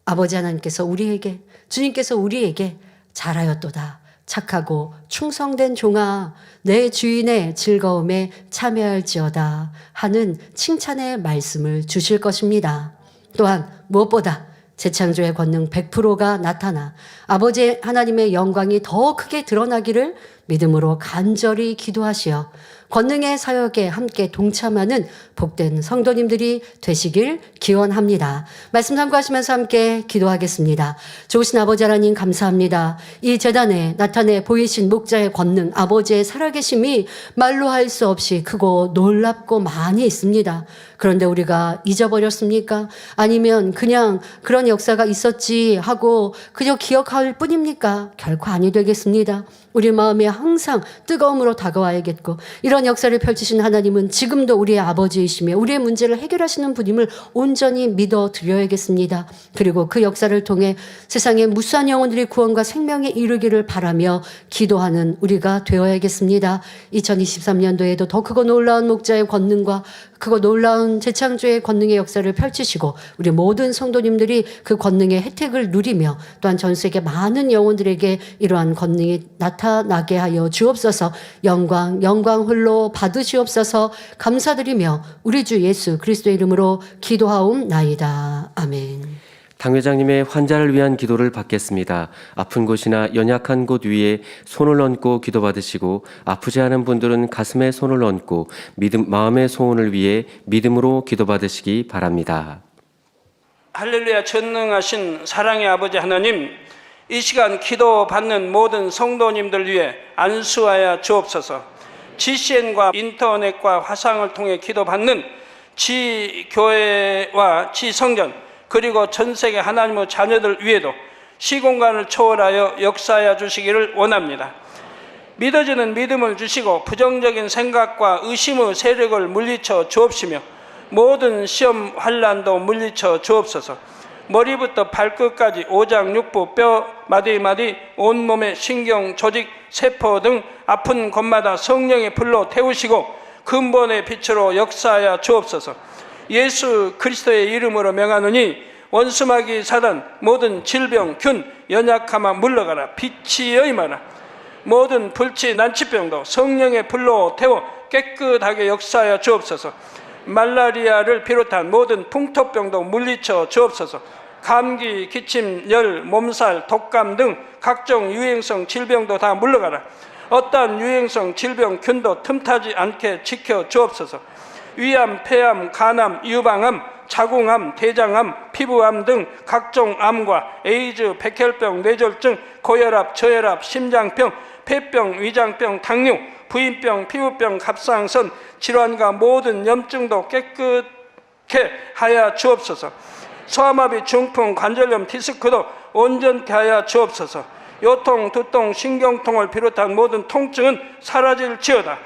아버지 하나님께서 우리에게, 주님께서 우리에게 잘하였도다, 착하고 충성된 종아, 내 주인의 즐거움에 참여할지어다 하는 칭찬의 말씀을 주실 것입니다. 또한 무엇보다 재창조의 권능 100%가 나타나 아버지 하나님의 영광이 더 크게 드러나기를 믿음으로 간절히 기도하시어 권능의 사역에 함께 동참하는 복된 성도님들이 되시길 기원합니다. 말씀 참고하시면서 함께 기도하겠습니다. 좋으신 아버지 하나님 감사합니다. 이 재단에 나타내 보이신 목자의 권능, 아버지의 살아계심이 말로 할 수 없이 크고 놀랍고 많이 있습니다. 그런데 우리가 잊어버렸습니까? 아니면 그냥 그런 역사가 있었지 하고 그저 기억할 뿐입니까? 결코 아니 되겠습니다. 우리 마음에 항상 뜨거움으로 다가와야겠고, 이런 역사를 펼치신 하나님은 지금도 우리의 아버지이시며 우리의 문제를 해결하시는 분임을 온전히 믿어 드려야겠습니다. 그리고 그 역사를 통해 세상의 무수한 영혼들이 구원과 생명에 이르기를 바라며 기도하는 우리가 되어야겠습니다. 2023년도에도 더 크고 놀라운 목자의 권능과 크고 놀라운 재창조의 권능의 역사를 펼치시고 우리 모든 성도님들이 그 권능의 혜택을 누리며 또한 전 세계 많은 영혼들에게 이러한 권능이 나타나게 하여 주옵소서. 영광 홀로 받으시옵소서. 감사드리며 우리 주 예수 그리스도의 이름으로 기도하옵나이다. 아멘. 당 회장님의 환자를 위한 기도를 받겠습니다. 아픈 곳이나 연약한 곳 위에 손을 얹고 기도받으시고, 아프지 않은 분들은 가슴에 손을 얹고 마음의 소원을 위해 믿음으로 기도받으시기 바랍니다. 할렐루야. 전능하신 사랑의 아버지 하나님, 이 시간 기도받는 모든 성도님들 위해 안수하여 주옵소서. GCN과 인터넷과 화상을 통해 기도받는 지교회와 지성전, 그리고 전 세계 하나님의 자녀들 위에도 시공간을 초월하여 역사하여 주시기를 원합니다. 믿어지는 믿음을 주시고 부정적인 생각과 의심의 세력을 물리쳐 주옵시며 모든 시험 환난도 물리쳐 주옵소서. 머리부터 발끝까지 오장육부 뼈 마디마디 온몸의 신경 조직 세포 등 아픈 곳마다 성령의 불로 태우시고 근본의 빛으로 역사하여 주옵소서. 예수 그리스도의 이름으로 명하노니 원수마귀 사단 모든 질병 균 연약함아 물러가라. 빛이 여임하라. 모든 불치 난치병도 성령의 불로 태워 깨끗하게 역사하여 주옵소서. 말라리아를 비롯한 모든 풍토병도 물리쳐 주옵소서. 감기, 기침, 열, 몸살, 독감 등 각종 유행성 질병도 다 물러가라. 어떠한 유행성 질병 균도 틈타지 않게 지켜 주옵소서. 위암, 폐암, 간암, 유방암, 자궁암, 대장암, 피부암 등 각종 암과 에이즈, 백혈병, 뇌졸중, 고혈압, 저혈압, 심장병, 폐병, 위장병, 당뇨, 부인병, 피부병, 갑상선 질환과 모든 염증도 깨끗게 하여 주옵소서. 소아마비, 중풍, 관절염, 디스크도 온전케 하여 주옵소서. 요통, 두통, 신경통을 비롯한 모든 통증은 사라질지어다.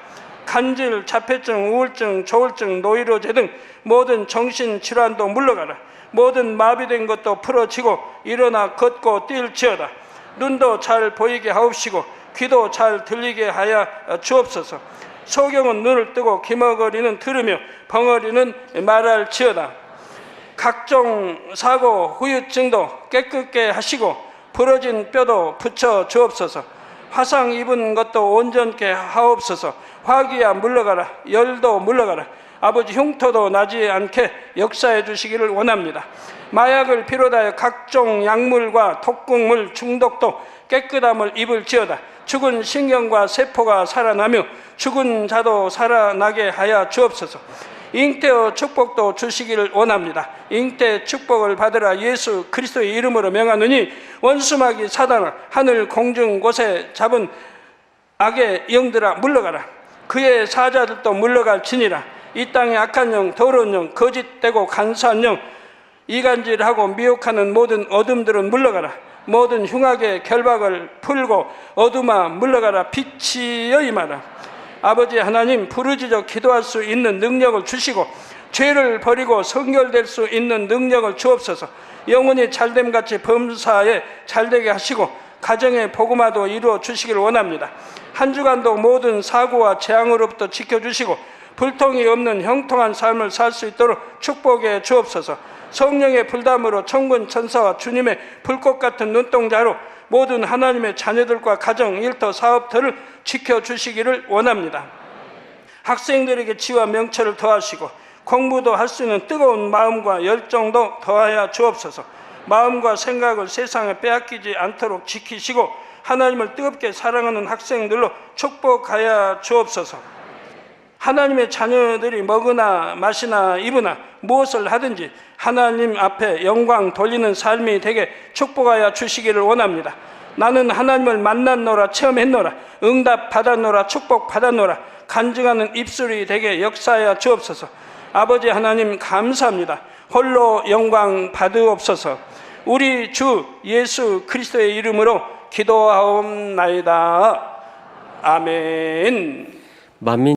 간질, 자폐증, 우울증, 조울증, 노이로제 등 모든 정신질환도 물러가라. 모든 마비된 것도 풀어지고 일어나 걷고 뛸지어다. 눈도 잘 보이게 하옵시고 귀도 잘 들리게 하여 주옵소서. 소경은 눈을 뜨고 기머거리는 들으며 벙어리는 말할지어다. 각종 사고, 후유증도 깨끗게 하시고 부러진 뼈도 붙여 주옵소서. 화상 입은 것도 온전케 하옵소서. 화기야 물러가라. 열도 물러가라. 아버지 흉터도 나지 않게 역사해 주시기를 원합니다. 마약을 비롯하여 각종 약물과 독극물 중독도 깨끗함을 입을지어다. 죽은 신경과 세포가 살아나며 죽은 자도 살아나게 하여 주옵소서. 잉태의 축복도 주시기를 원합니다. 잉태 축복을 받으라. 예수 그리스도의 이름으로 명하노니 원수마귀 사단을 하늘 공중 곳에 잡은 악의 영들아 물러가라. 그의 사자들도 물러갈지니라. 이 땅의 악한 영, 더러운 영, 거짓되고 간사한 영, 이간질하고 미혹하는 모든 어둠들은 물러가라. 모든 흉악의 결박을 풀고 어둠아 물러가라. 빛이 여임하라. 아버지 하나님, 부르짖어 기도할 수 있는 능력을 주시고 죄를 버리고 성결될 수 있는 능력을 주옵소서. 영혼이 잘됨같이 범사에 잘되게 하시고 가정의 복음화도 이루어 주시기를 원합니다. 한 주간도 모든 사고와 재앙으로부터 지켜주시고 불통이 없는 형통한 삶을 살 수 있도록 축복해 주옵소서. 성령의 불담으로 천군 천사와 주님의 불꽃 같은 눈동자로 모든 하나님의 자녀들과 가정, 일터, 사업터를 지켜주시기를 원합니다. 학생들에게 지와 명철을 더하시고 공부도 할 수 있는 뜨거운 마음과 열정도 더하여 주옵소서. 마음과 생각을 세상에 빼앗기지 않도록 지키시고 하나님을 뜨겁게 사랑하는 학생들로 축복하여 주옵소서. 하나님의 자녀들이 먹으나 마시나 입으나 무엇을 하든지 하나님 앞에 영광 돌리는 삶이 되게 축복하여 주시기를 원합니다. 나는 하나님을 만났노라, 체험했노라, 응답 받았노라, 축복 받았노라, 간증하는 입술이 되게 역사하여 주옵소서. 아버지 하나님 감사합니다. 홀로 영광 받으옵소서. 우리 주 예수 그리스도의 이름으로 기도하옵나이다. 아멘. 만민